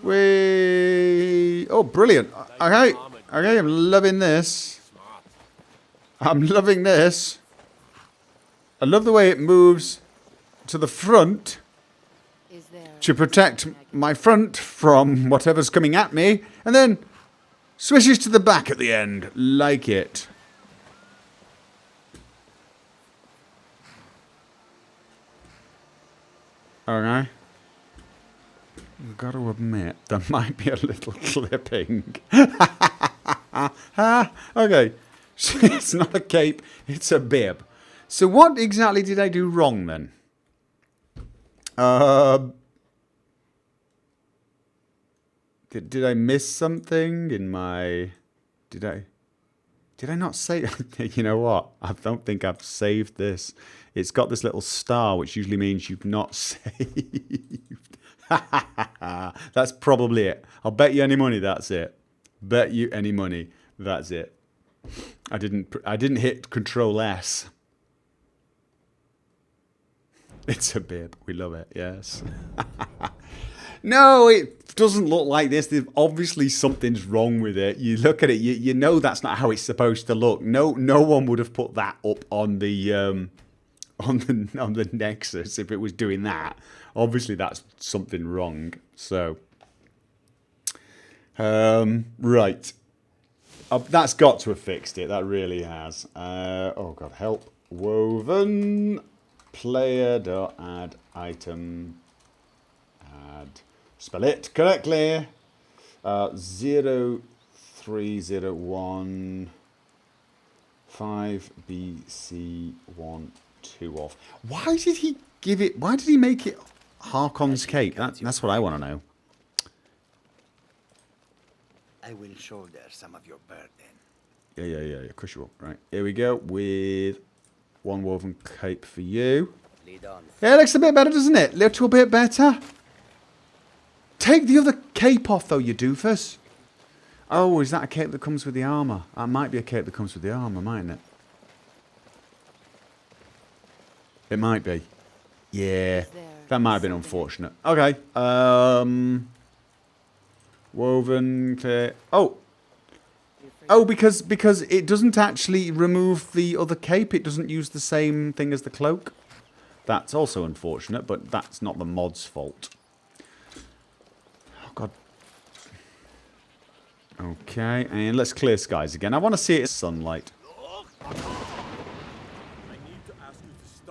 We. Oh, brilliant. Okay, I'm loving this. I'm loving this. I love the way it moves to the front to protect my front from whatever's coming at me, and then swishes to the back at the end. Like it. Okay. I've got to admit, there might be a little clipping. Okay. So it's not a cape, it's a bib. So what exactly did I do wrong then? Did I miss something in my... Did I not save... You know what? I don't think I've saved this. It's got this little star, which usually means you've not saved. That's probably it. I'll bet you any money that's it. Bet you any money that's it. I didn't hit Control S. It's a bib. We love it. Yes. No, it doesn't look like this. Obviously, something's wrong with it. You look at it. You know that's not how it's supposed to look. No one would have put that up on the on the Nexus if it was doing that. Obviously, that's something wrong. So, right. That's got to have fixed it. That really has. Oh god, help. Woven player.add item. Add. Spell it correctly. 0301 5BC1 2 off. Why did he give it? Why did he make it Harkon's cape? That's what I want to know. I will shoulder some of your burden. Yeah. Crush you up. Right. Here we go with one woven cape for you. Lead on. Yeah, it looks a bit better, doesn't it? Little bit better. Take the other cape off, though, you doofus. Oh, is that a cape that comes with the armour? That might be a cape that comes with the armour, mightn't it? It might be. Yeah. That might have been unfortunate. Okay. Woven clear. Oh, because it doesn't actually remove the other cape. It doesn't use the same thing as the cloak. That's also unfortunate, but that's not the mod's fault. Oh, God. Okay, and let's clear skies again. I want to see it in sunlight.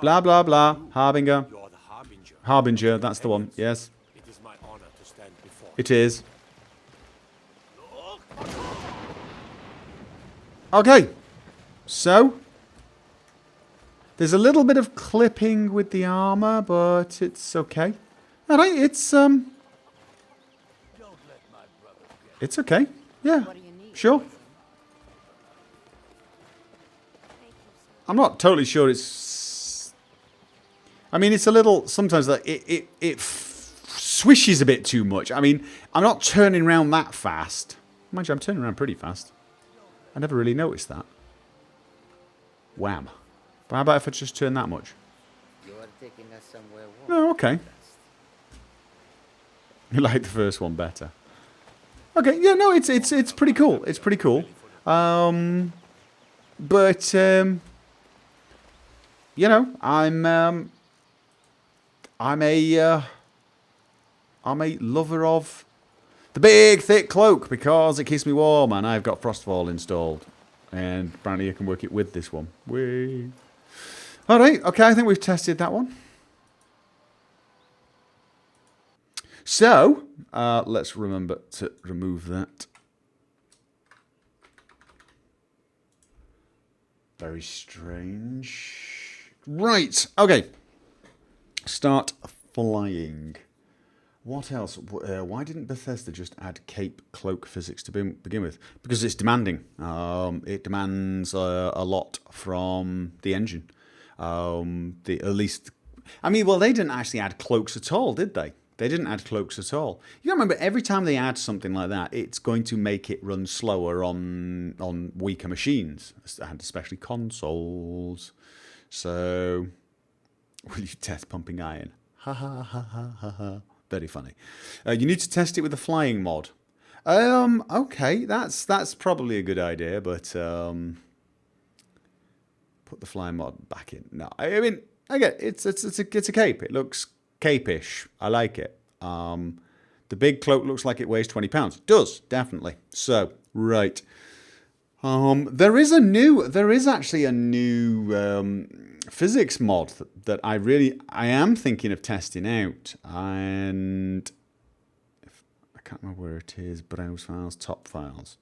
Blah, blah, blah. Harbinger. You're the Harbinger. Harbinger, that's the one. Yes. It is my honor to stand before It is. Okay. So, there's a little bit of clipping with the armor, but it's okay. All right, it's okay. Yeah. Sure. I'm not totally sure it's... I mean, it's a little... Sometimes like it swishes a bit too much. I mean, I'm not turning around that fast. Mind you, I'm turning around pretty fast. I never really noticed that. Wham. But how about if I just turn that much? You are taking us somewhere warm. Oh, okay. You like the first one better. Okay, yeah, no, it's pretty cool. It's pretty cool. You know, I'm a lover of the big thick cloak because it keeps me warm, and I've got Frostfall installed, and apparently you can work it with this one. Whee! All right, okay, I think we've tested that one. So, let's remember to remove that. Very strange. Right, okay. Start flying. What else? Why didn't Bethesda just add cape cloak physics to begin with? Because it's demanding. It demands a lot from the engine. At least, I mean, well, they didn't actually add cloaks at all, did they? They didn't add cloaks at all. You gotta remember, every time they add something like that, it's going to make it run slower on weaker machines, and especially consoles. So, will you test pumping iron? Ha ha ha ha ha ha. Very funny. You need to test it with the flying mod. Okay, that's probably a good idea, but put the flying mod back in. No, I mean, again, it's a cape. It looks cape-ish. I like it. The big cloak looks like it weighs 20 pounds. It does, definitely. So, right. There is actually a new physics mod that I am thinking of testing out, and I can't remember where it is. Browse files, top files.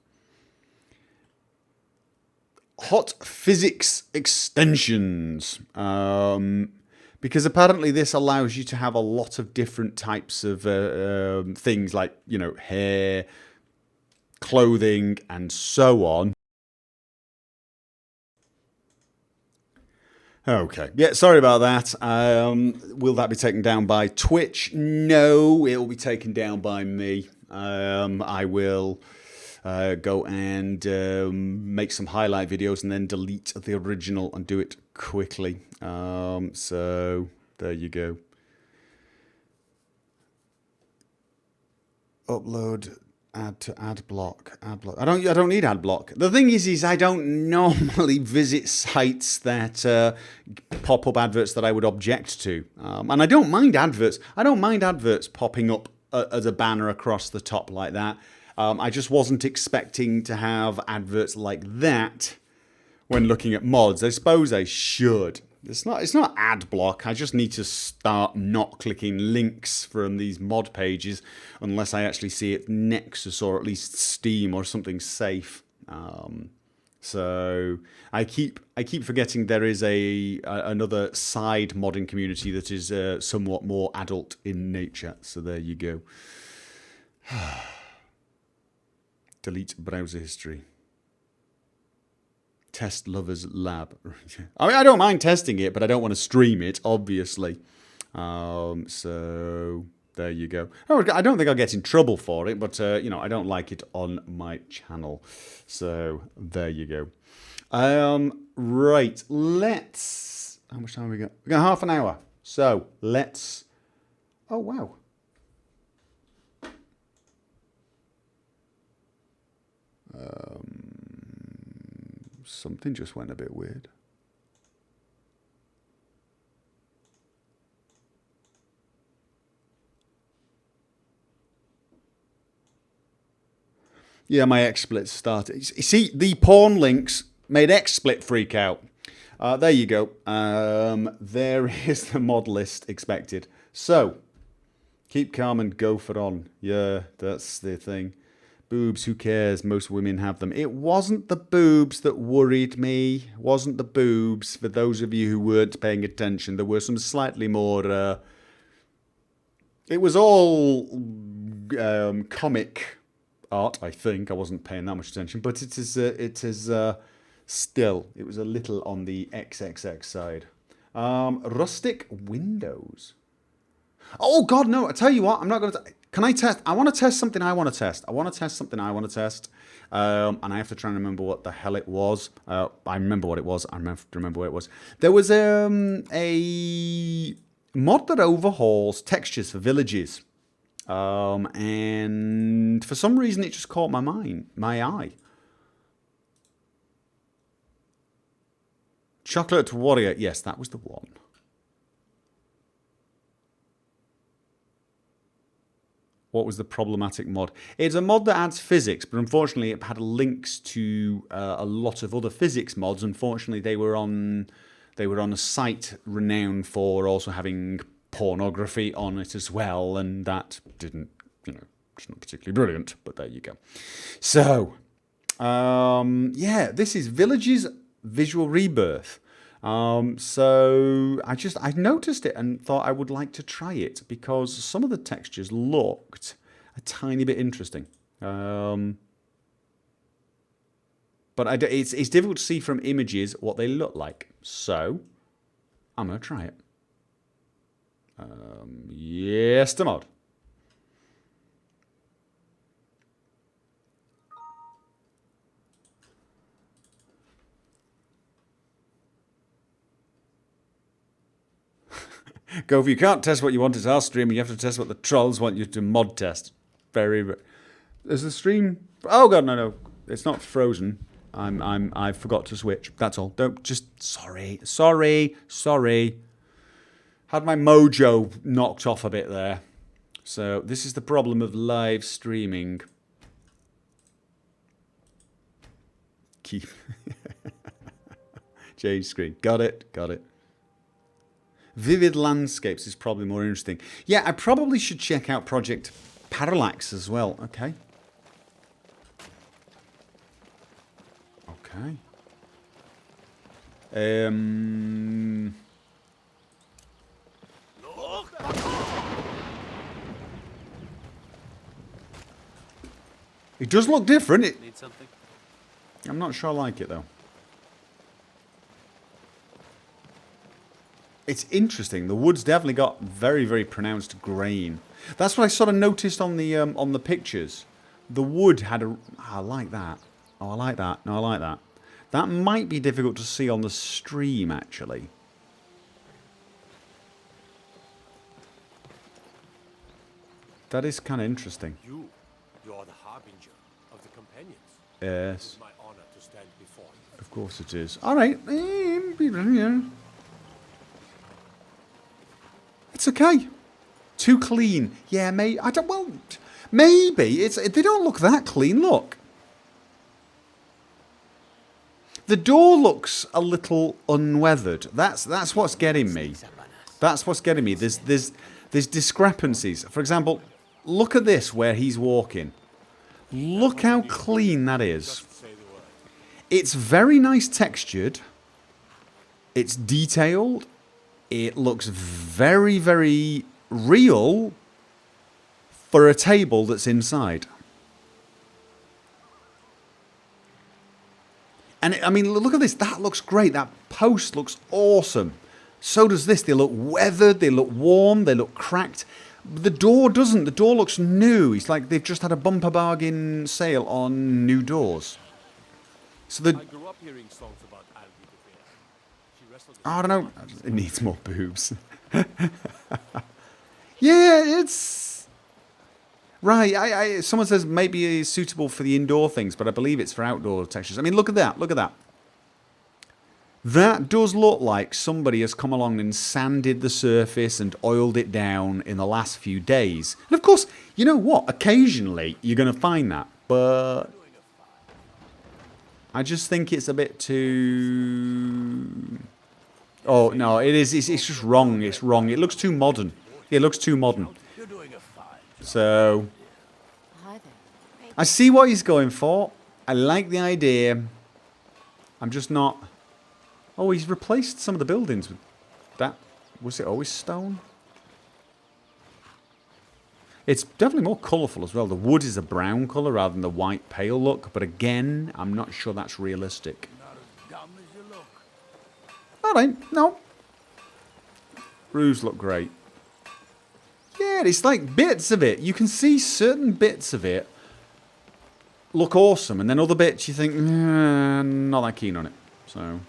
Hot physics extensions. Because apparently this allows you to have a lot of different types of things like, you know, hair, clothing, and so on. Okay. Yeah, sorry about that. Will that be taken down by Twitch? No, it will be taken down by me. I will go and make some highlight videos and then delete the original and do it quickly. So there you go. Upload. Add to ad block. I don't need ad block. The thing is I don't normally visit sites that pop up adverts that I would object to, and I don't mind adverts. I don't mind adverts popping up as a banner across the top like that. I just wasn't expecting to have adverts like that when looking at mods. I suppose I should. It's not ad block. I just need to start not clicking links from these mod pages unless I actually see it Nexus or at least Steam or something safe. So I keep forgetting there is another side modding community that is somewhat more adult in nature. So there you go. Delete browser history. Test Lovers Lab. I mean, I don't mind testing it, but I don't want to stream it, obviously. So there you go. I don't think I'll get in trouble for it, but you know, I don't like it on my channel. So there you go. Right, let's. How much time have we got? We got half an hour. So let's. Oh wow. Something just went a bit weird. Yeah, my XSplit started. You see, the porn links made XSplit freak out. There you go. There is the mod list expected. So, keep calm and go for on. Yeah, that's the thing. Boobs, who cares? Most women have them. It wasn't the boobs that worried me. It wasn't the boobs. For those of you who weren't paying attention, there were some slightly more... it was all comic art, I think. I wasn't paying that much attention. But it is still, it was a little on the XXX side. Rustic windows. Oh, God, no. I tell you what, I'm not going to... Can I test? I want to test something I want to test. I want to test something I want to test. And I have to try and remember what the hell it was. I remember what it was. I remember what it was. There was a mod that overhauls textures for villages. And for some reason, it just caught my eye. Chocolate Warrior. Yes, that was the one. What was the problematic mod? It's a mod that adds physics, but unfortunately it had links to a lot of other physics mods. Unfortunately, they were on a site renowned for also having pornography on it as well, and that didn't, it's not particularly brilliant, but there you go. So, yeah, this is Villages Visual Rebirth. So I noticed it and thought I would like to try it because some of the textures looked a tiny bit interesting. But it's difficult to see from images what they look like. So I'm going to try it. Yes, to mod. Go, if you can't test what you want, it's our stream, and you have to test what the trolls want you to mod test. Very. Is the stream? Oh god, no, it's not frozen. I forgot to switch. That's all. Don't just. Sorry. Had my mojo knocked off a bit there. So this is the problem of live streaming. Keep. Change screen. Got it. Vivid landscapes is probably more interesting. Yeah, I probably should check out Project Parallax as well. Okay. It does look different. Need something? I'm not sure I like it though. It's interesting. The wood's definitely got very, very pronounced grain. That's what I sort of noticed on the pictures. The wood had a... I like that. Oh, I like that. No, I like that. That might be difficult to see on the stream, actually. That is kind of interesting. You are the harbinger of the companions. Yes. It's my honor to stand before you. Of course it is. All right. It's okay. Too clean. Yeah, maybe. I don't. Well, maybe it's. They don't look that clean. Look. The door looks a little unweathered. That's what's getting me. That's what's getting me. There's discrepancies. For example, look at this where he's walking. Look how clean that is. It's very nice textured. It's detailed. It looks very, very real for a table that's inside. And I mean, look at this. That looks great. That post looks awesome. So does this. They look weathered. They look warm. They look cracked. The door doesn't. The door looks new. It's like they've just had a bumper bargain sale on new doors. So I grew up hearing songs about Algie the bear. She wrestled. I don't know. It needs more boobs. Yeah, it's... Right, someone says maybe it's suitable for the indoor things, but I believe it's for outdoor textures. I mean, look at that. Look at that. That does look like somebody has come along and sanded the surface and oiled it down in the last few days. And of course, you know what? Occasionally, you're going to find that. But I just think it's a bit too... Oh, no, it is. It's just wrong. It's wrong. It looks too modern. It looks too modern. So, I see what he's going for. I like the idea. I'm just not... Oh, he's replaced some of the buildings with that. Was it always stone? It's definitely more colourful as well. The wood is a brown colour rather than the white pale look. But again, I'm not sure that's realistic. Alright, no. Roofs look great. Yeah, it's like bits of it. You can see certain bits of it look awesome. And then other bits you think, not that keen on it. So,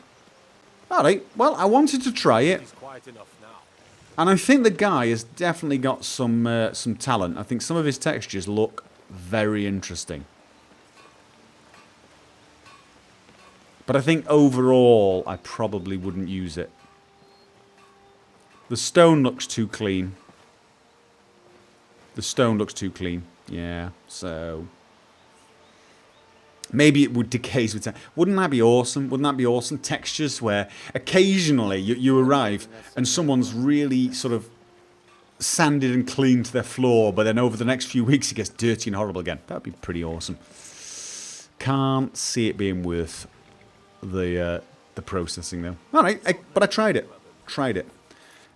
alright. Well, I wanted to try it. And I think the guy has definitely got some talent. I think some of his textures look very interesting. But I think overall, I probably wouldn't use it. The stone looks too clean. The stone looks too clean. Yeah, so... Maybe it would decay with time. Wouldn't that be awesome? Wouldn't that be awesome? Textures where occasionally you arrive and someone's really sort of sanded and cleaned their floor, but then over the next few weeks it gets dirty and horrible again. That would be pretty awesome. Can't see it being worth the the processing though. All right, but I tried it. Tried it.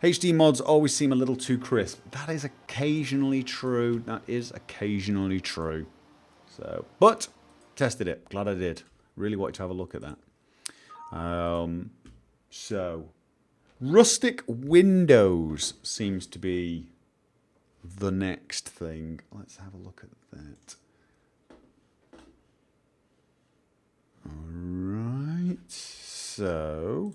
HD mods always seem a little too crisp. That is occasionally true. That is occasionally true. So, but tested it. Glad I did. Really wanted to have a look at that. So, Rustic Windows seems to be the next thing. Let's have a look at that. All right. So,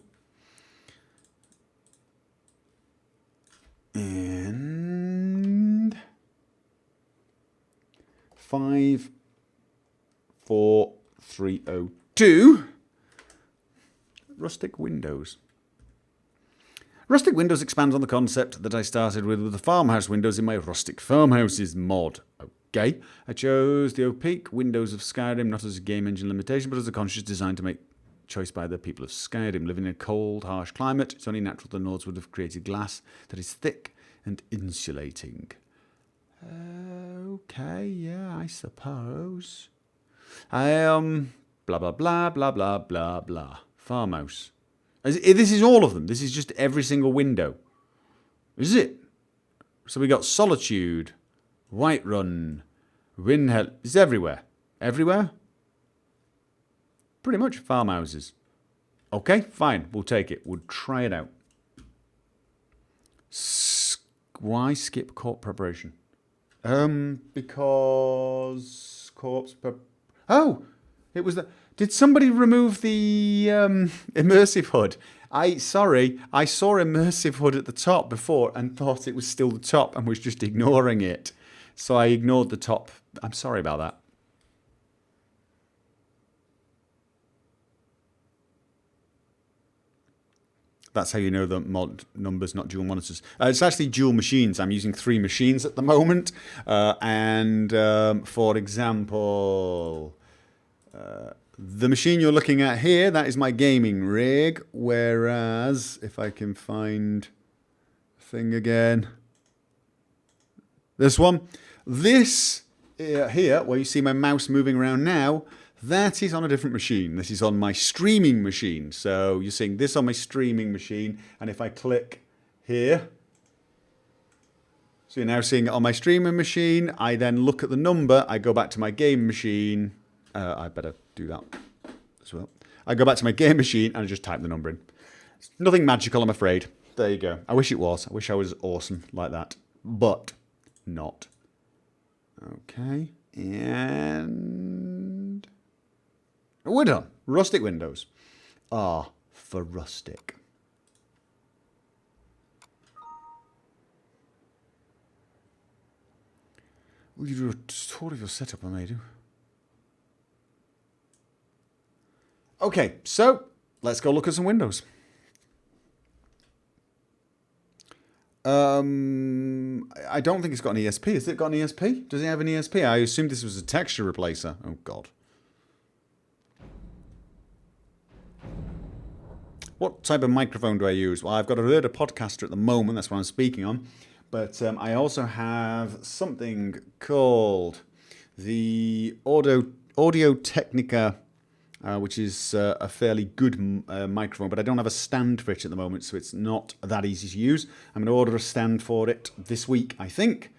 and 54302 Rustic Windows. Rustic Windows expands on the concept that I started with the farmhouse windows in my Rustic Farmhouses mod. Okay, I chose the opaque windows of Skyrim not as a game engine limitation, but as a conscious design to make choice by the people of Skyrim. Living in a cold, harsh climate, it's only natural the Nords would have created glass that is thick and insulating. Okay, yeah, I suppose. Blah, blah, blah, blah, blah, blah, blah. Farmhouse. This is all of them. This is just every single window. Is it? So we got Solitude, Whiterun, Windhell. It's everywhere. Everywhere? Pretty much farmhouses. Okay, fine. We'll take it. We'll try it out. Why skip corpse preparation? Because corpse oh! It was the... Did somebody remove the immersive HUD? I saw immersive HUD at the top before and thought it was still the top and was just ignoring it. So I ignored the top. I'm sorry about that. That's how you know the mod number's not dual monitors. It's actually dual machines. I'm using 3 machines at the moment. For example, the machine you're looking at here, that is my gaming rig. Whereas, if I can find the thing again, this one. This here, where you see my mouse moving around now, that is on a different machine. This is on my streaming machine. So you're seeing this on my streaming machine. And if I click here, so you're now seeing it on my streaming machine. I then look at the number. I go back to my game machine. I better do that as well. I go back to my game machine and I just type the number in. It's nothing magical, I'm afraid. There you go. I wish it was. I wish I was awesome like that. But not. Okay. And... we're done. Rustic Windows. R for Rustic. Will you do a tour of your setup? I may do. Okay, so let's go look at some windows. I don't think it's got an ESP. Has it got an ESP? Does it have an ESP? I assumed this was a texture replacer. Oh, God. What type of microphone do I use? Well, I've got a Rode Podcaster at the moment. That's what I'm speaking on. But I also have something called the Audio Technica, which is a fairly good microphone, but I don't have a stand for it at the moment, so it's not that easy to use. I'm going to order a stand for it this week, I think.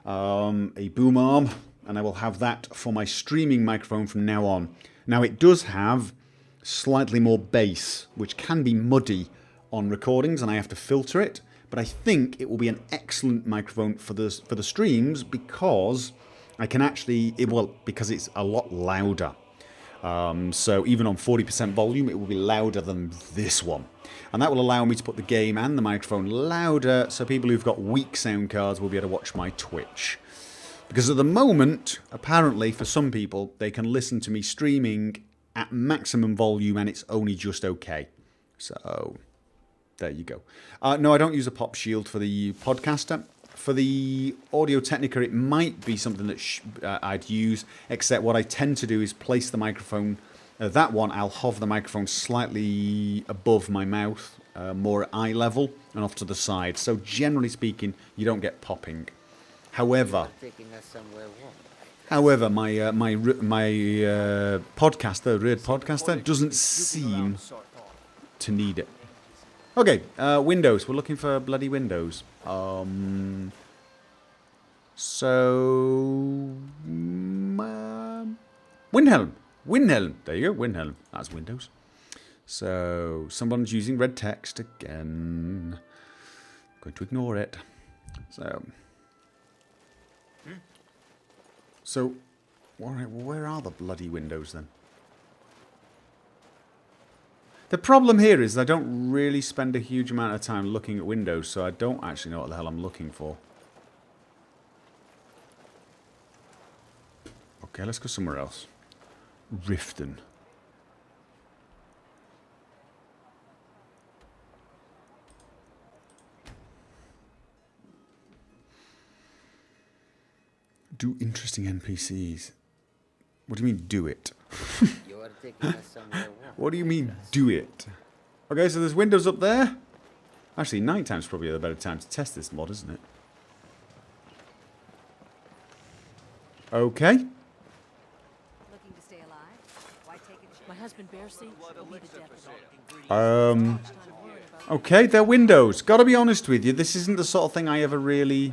A boom arm, and I will have that for my streaming microphone from now on. Now, it does have slightly more bass, which can be muddy on recordings, and I have to filter it. But I think it will be an excellent microphone for the streams because I can actually, because it's a lot louder. So even on 40% volume, it will be louder than this one. And that will allow me to put the game and the microphone louder, so people who've got weak sound cards will be able to watch my Twitch. Because at the moment, apparently for some people, they can listen to me streaming at maximum volume and it's only just okay. So there you go. No, I don't use a pop shield for the podcaster. For the Audio Technica, it might be something that I'd use, except what I tend to do is place the microphone, that one, I'll hover the microphone slightly above my mouth, more at eye level and off to the side. So generally speaking, you don't get popping. However, my podcaster, Rode Podcaster, doesn't seem... to need it. Okay, windows. We're looking for bloody windows. So... Windhelm. Windhelm. There you go, Windhelm. That's windows. So, someone's using red text again. Going to ignore it. So, alright, well, where are the bloody windows then? The problem here is I don't really spend a huge amount of time looking at windows, so I don't actually know what the hell I'm looking for. Okay, let's go somewhere else. Riften. Do interesting NPCs. What do you mean, do it? You are taking us somewhere warm. What do you mean, do it? Okay, so there's windows up there. Actually, nighttime's probably the better time to test this mod, isn't it? Okay. Looking to stay alive? Why take it? My husband Bercy will be the death of me. Okay, they're windows. Gotta be honest with you, this isn't the sort of thing I ever really...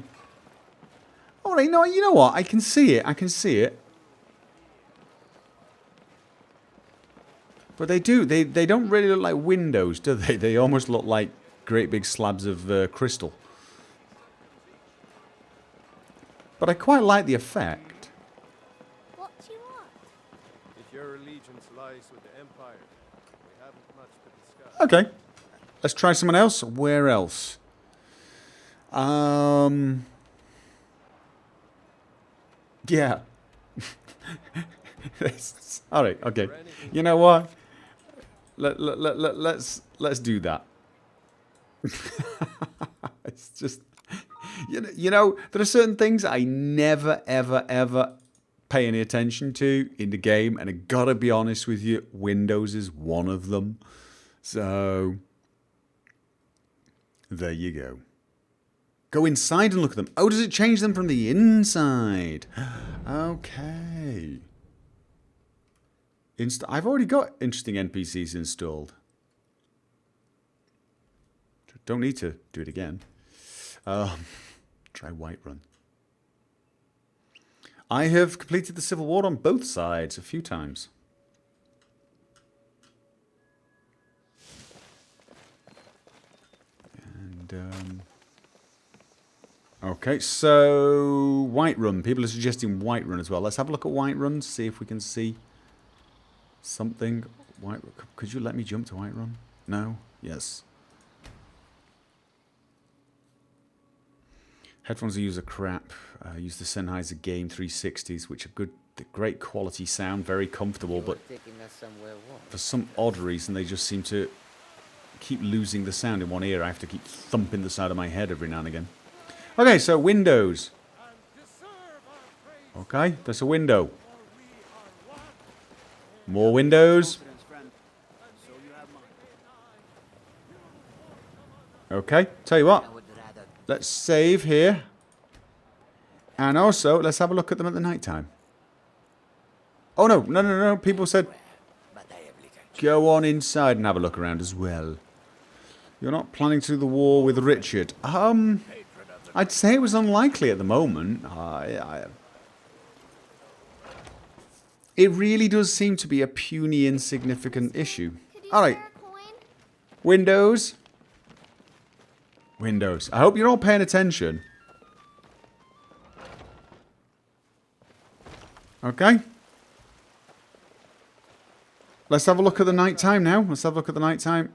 Alright, no, you know what? I can see it. I can see it. But they do. They don't really look like windows, do they? They almost look like great big slabs of crystal. But I quite like the effect. What do you want? If your allegiance lies with the Empire, we haven't much to discuss. Okay. Let's try someone else. Where else? Yeah. Alright, okay. You know what? Let's do that. It's just... You know, there are certain things I never, ever, ever pay any attention to in the game, and I gotta be honest with you, Windows is one of them. So... there you go. Go inside and look at them. Oh, does it change them from the inside? Okay. I've already got interesting NPCs installed. Don't need to do it again. Try Whiterun. I have completed the Civil War on both sides a few times. And, okay, so Whiterun. People are suggesting Whiterun as well. Let's have a look at Whiterun, see if we can see something. Could you let me jump to Whiterun? No? Yes. Headphones I use are crap. I use the Sennheiser Game 360s, which are good, great quality sound, very comfortable, but for some odd reason they just seem to keep losing the sound in one ear. I have to keep thumping the side of my head every now and again. Okay, so windows. Okay, there's a window. More windows. Okay, tell you what. Let's save here. And also, let's have a look at them at the night time. Oh, no. People said go on inside and have a look around as well. You're not planning to do the war with Richard. I'd say it was unlikely at the moment. It really does seem to be a puny, insignificant issue. All right. Windows. Windows. I hope you're all paying attention. Okay. Let's have a look at the night time now. Let's have a look at the night time.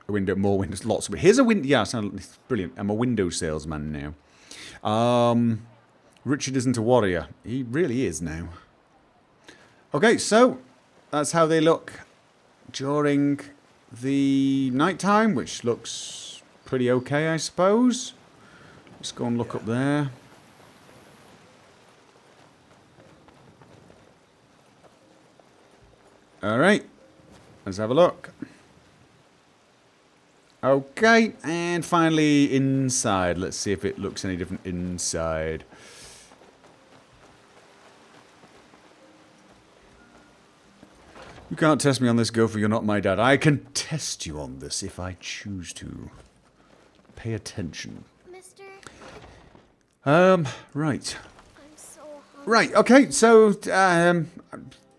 A window, more windows, lots of it. Here's a window. Yeah, it's brilliant. I'm a window salesman now. Richard isn't a warrior. He really is now. Okay, so that's how they look during the nighttime, which looks pretty okay, I suppose. Let's go and look up there. All right, let's have a look. Okay, and finally inside. Let's see if it looks any different inside. You can't test me on this, Gopher. You're not my dad. I can test you on this if I choose to. Pay attention. Mister, Right. I'm so hungry. Right, okay, so,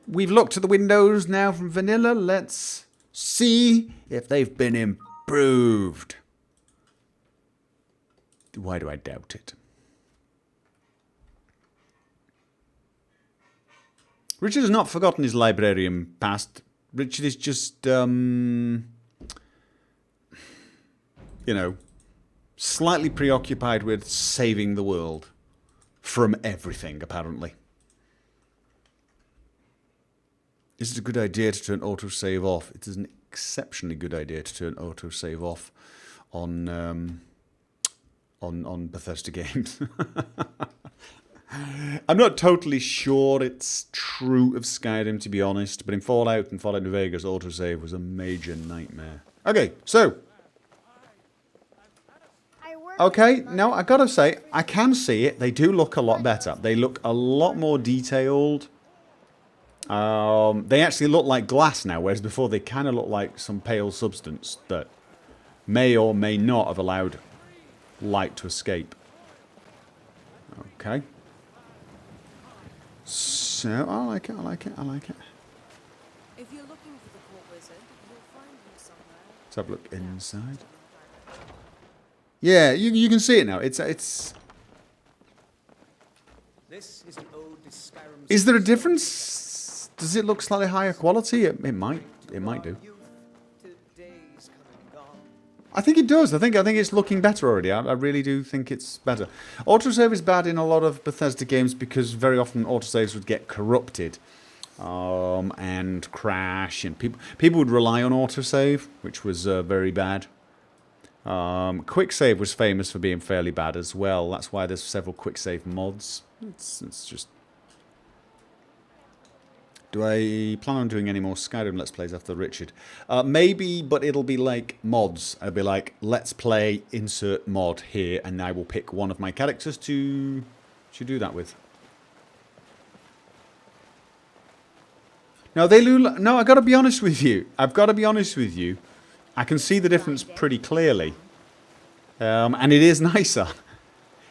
we've looked at the windows now from vanilla. Let's see if they've been improved. Why do I doubt it? Richard has not forgotten his librarian past. Richard is just, you know, slightly preoccupied with saving the world from everything, apparently. Is it a good idea to turn autosave off? It is an exceptionally good idea to turn autosave off on Bethesda games. I'm not totally sure it's true of Skyrim, to be honest, but in Fallout and Fallout New Vegas, autosave was a major nightmare. Okay, so. Okay, now I gotta say, I can see it. They do look a lot better. They look a lot more detailed. They actually look like glass now, whereas before they kind of looked like some pale substance that may or may not have allowed light to escape. Okay. So, I like it, I like it, I like it. If you're looking for the court wizard, you'll find him somewhere. Let's have a look inside. Yeah, you can see it now. It's. This is an ode to Skyrim's Is there a difference? Does it look slightly higher quality? It might. It might do. I think it does. I think it's looking better already. I really do think it's better. Autosave is bad in a lot of Bethesda games because very often autosaves would get corrupted and crash, and people would rely on autosave, which was very bad. Quick save was famous for being fairly bad as well. That's why there's several quick save mods. It's just. Do I plan on doing any more Skyrim Let's Plays after Richard? Maybe, but it'll be like mods. I'll be like, let's play insert mod here, and I will pick one of my characters to do that with. No, no, I got to be honest with you. I've got to be honest with you. I can see the difference pretty clearly, and it is nicer.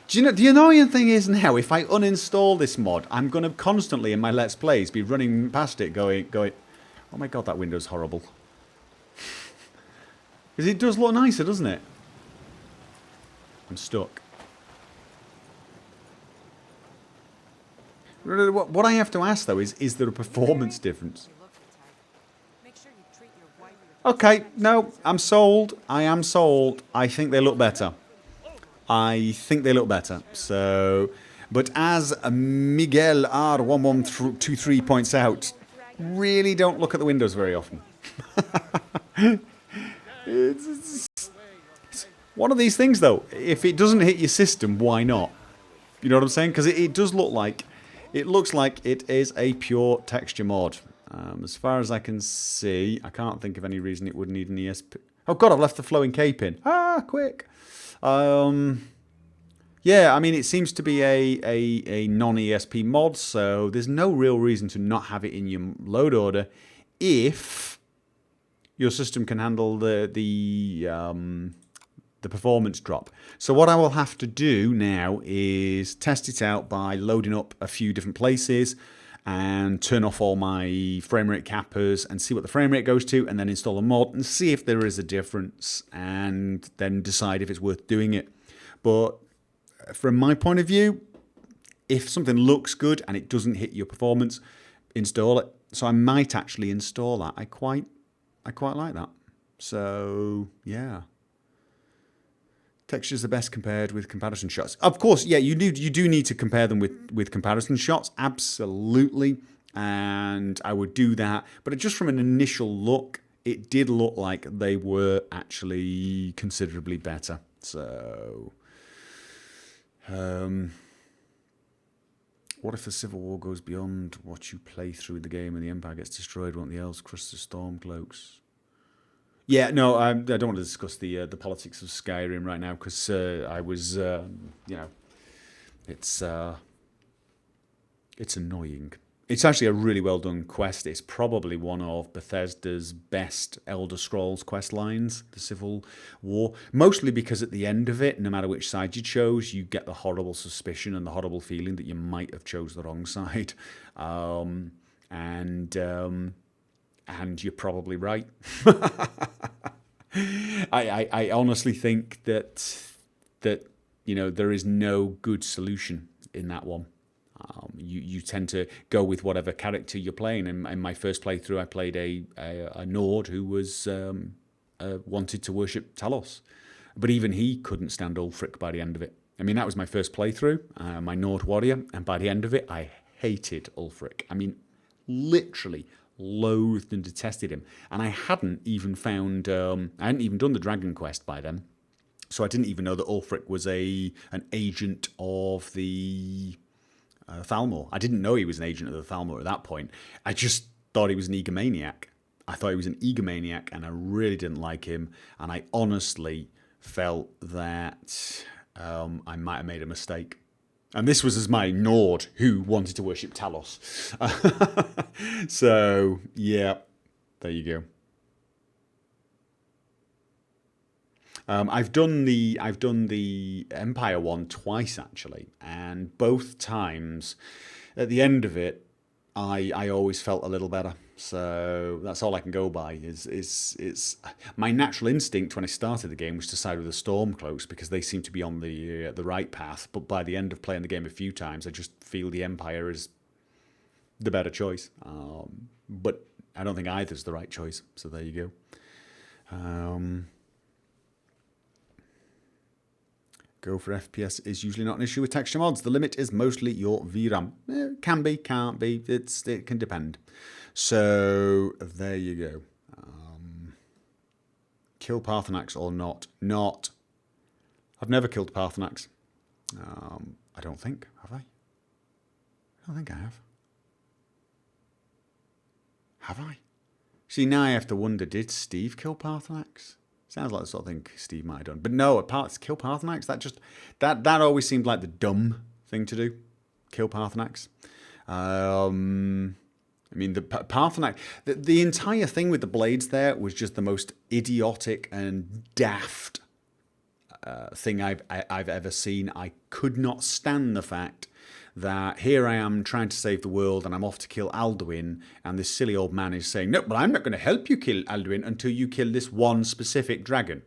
Do you know, the annoying thing is now, if I uninstall this mod, I'm going to constantly in my Let's Plays be running past it going, oh my god, that window's horrible. Because it does look nicer, doesn't it? I'm stuck. What I have to ask, though, is there a performance difference? Okay, no, I'm sold. I am sold. I think they look better. I think they look better. So, but as Miguel R1123 points out, really don't look at the windows very often. it's one of these things, though. If it doesn't hit your system, why not? You know what I'm saying? Because it does look like, it looks like it is a pure texture mod. As far as I can see, I can't think of any reason it would need an ESP. Oh god, I've left the flowing cape in. Ah, quick. Yeah, I mean, it seems to be a non-ESP mod, so there's no real reason to not have it in your load order if your system can handle the performance drop. So what I will have to do now is test it out by loading up a few different places and turn off all my frame rate cappers and see what the frame rate goes to, and then install a mod and see if there is a difference, and then decide if it's worth doing it. But from my point of view, if something looks good and it doesn't hit your performance, install it. So I might actually install that. I quite like that. So yeah. Textures are best compared with comparison shots. Of course, yeah, you do need to compare them with comparison shots, absolutely, and I would do that. But just from an initial look, it did look like they were actually considerably better. So, what if the Civil War goes beyond what you play through the game and the Empire gets destroyed? Won't the elves crush the Stormcloaks? Yeah, no, I don't want to discuss the politics of Skyrim right now because I was, you know, it's annoying. It's actually a really well done quest. It's probably one of Bethesda's best Elder Scrolls quest lines, the Civil War. Mostly because at the end of it, no matter which side you chose, you get the horrible suspicion and the horrible feeling that you might have chose the wrong side. And you're probably right. I honestly think that there is no good solution in that one. You tend to go with whatever character you're playing. In my first playthrough, I played a Nord who was wanted to worship Talos, but even he couldn't stand Ulfric by the end of it. I mean, that was my first playthrough, my Nord warrior, and by the end of it, I hated Ulfric. I mean, literally loathed and detested him. And I hadn't even found, I hadn't even done the Dragon Quest by then, so I didn't even know that Ulfric was an agent of the Thalmor. I didn't know he was an agent of the Thalmor at that point. I just thought he was an egomaniac. I thought he was an egomaniac, and I really didn't like him. And I honestly felt that I might have made a mistake. And this was as my Nord who wanted to worship Talos. So, yeah, there you go. I've done the Empire one twice actually, and both times, at the end of it, I always felt a little better. So that's all I can go by. Is my natural instinct when I started the game was to side with the Stormcloaks because they seem to be on the right path. But by the end of playing the game a few times, I just feel the Empire is the better choice. But I don't think either's the right choice. So there you go. Go for FPS is usually not an issue with texture mods. The limit is mostly your VRAM. Can be, can't be. It can depend. So there you go. Kill Parthenax or not? Not. I've never killed Parthenax. I don't think. Have I? I don't think I have. Have I? See, now I have to wonder, did Steve kill Parthenax? Sounds like the sort of thing Steve might have done. But no, kill Parthenax? That always seemed like the dumb thing to do. Kill Parthenax. I mean, the Parthenax... The entire thing with the blades there was just the most idiotic and daft thing I've ever seen. I could not stand the fact that here I am trying to save the world and I'm off to kill Alduin, and this silly old man is saying, no, but I'm not going to help you kill Alduin until you kill this one specific dragon.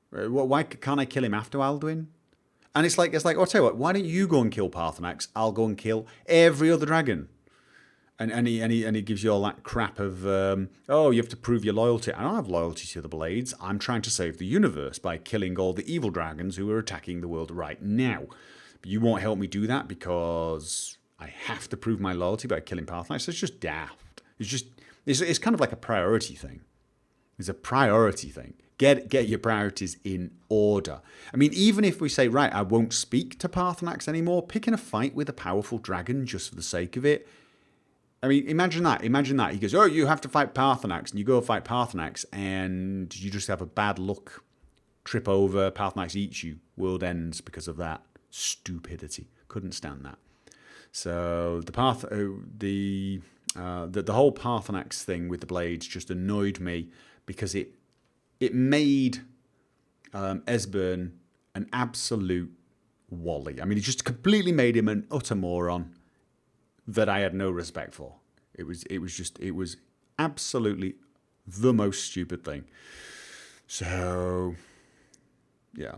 Why can't I kill him after Alduin? And it's like, I'll tell you what, why don't you go and kill Parthenax? I'll go and kill every other dragon. And he gives you all that crap of, oh, you have to prove your loyalty. I don't have loyalty to the Blades. I'm trying to save the universe by killing all the evil dragons who are attacking the world right now. But you won't help me do that because I have to prove my loyalty by killing Parthenax. So it's just daft. It's kind of like a priority thing. It's a priority thing. Get your priorities in order. I mean, even if we say, right, I won't speak to Parthenax anymore, picking a fight with a powerful dragon just for the sake of it. I mean, imagine that. Imagine that. He goes, oh, you have to fight Parthenax. And you go fight Parthenax and you just have a bad luck. Trip over, Parthenax eats you. World ends because of that. Stupidity. Couldn't stand that. So the whole Parthenax thing with the blades just annoyed me because it made Esbern an absolute wally. I mean, it just completely made him an utter moron that I had no respect for. It was absolutely the most stupid thing. So, yeah.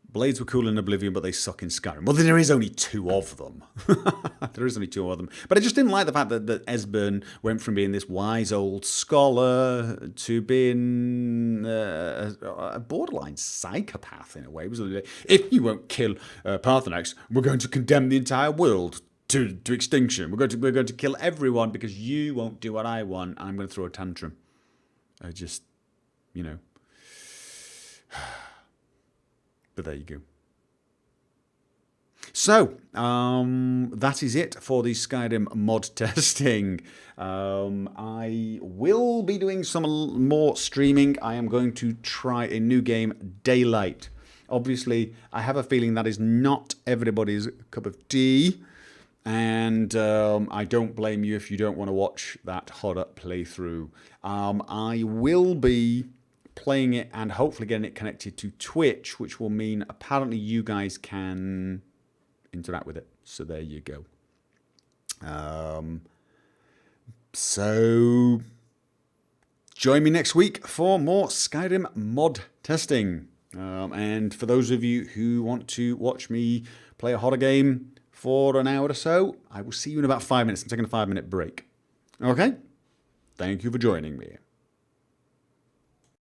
Blades were cool in Oblivion, but they suck in Skyrim. Well, there is only two of them. There is only two of them. But I just didn't like the fact that Esbern went from being this wise old scholar to being a borderline psychopath in a way. It was like, if you won't kill Parthenax, we're going to condemn the entire world to extinction. We're going to kill everyone because you won't do what I want, and I'm going to throw a tantrum. I just, But there you go. So, that is it for the Skyrim mod testing. I will be doing some more streaming. I am going to try a new game, Daylight, Obviously, I have a feeling that is not everybody's cup of tea. And I don't blame you if you don't want to watch that horror playthrough. I will be playing it and hopefully getting it connected to Twitch, which will mean apparently you guys can interact with it. So there you go. So join me next week for more Skyrim mod testing. And for those of you who want to watch me play a horror game for an hour or so, I will see you in about 5 minutes. I'm taking a 5-minute break. Okay? Thank you for joining me.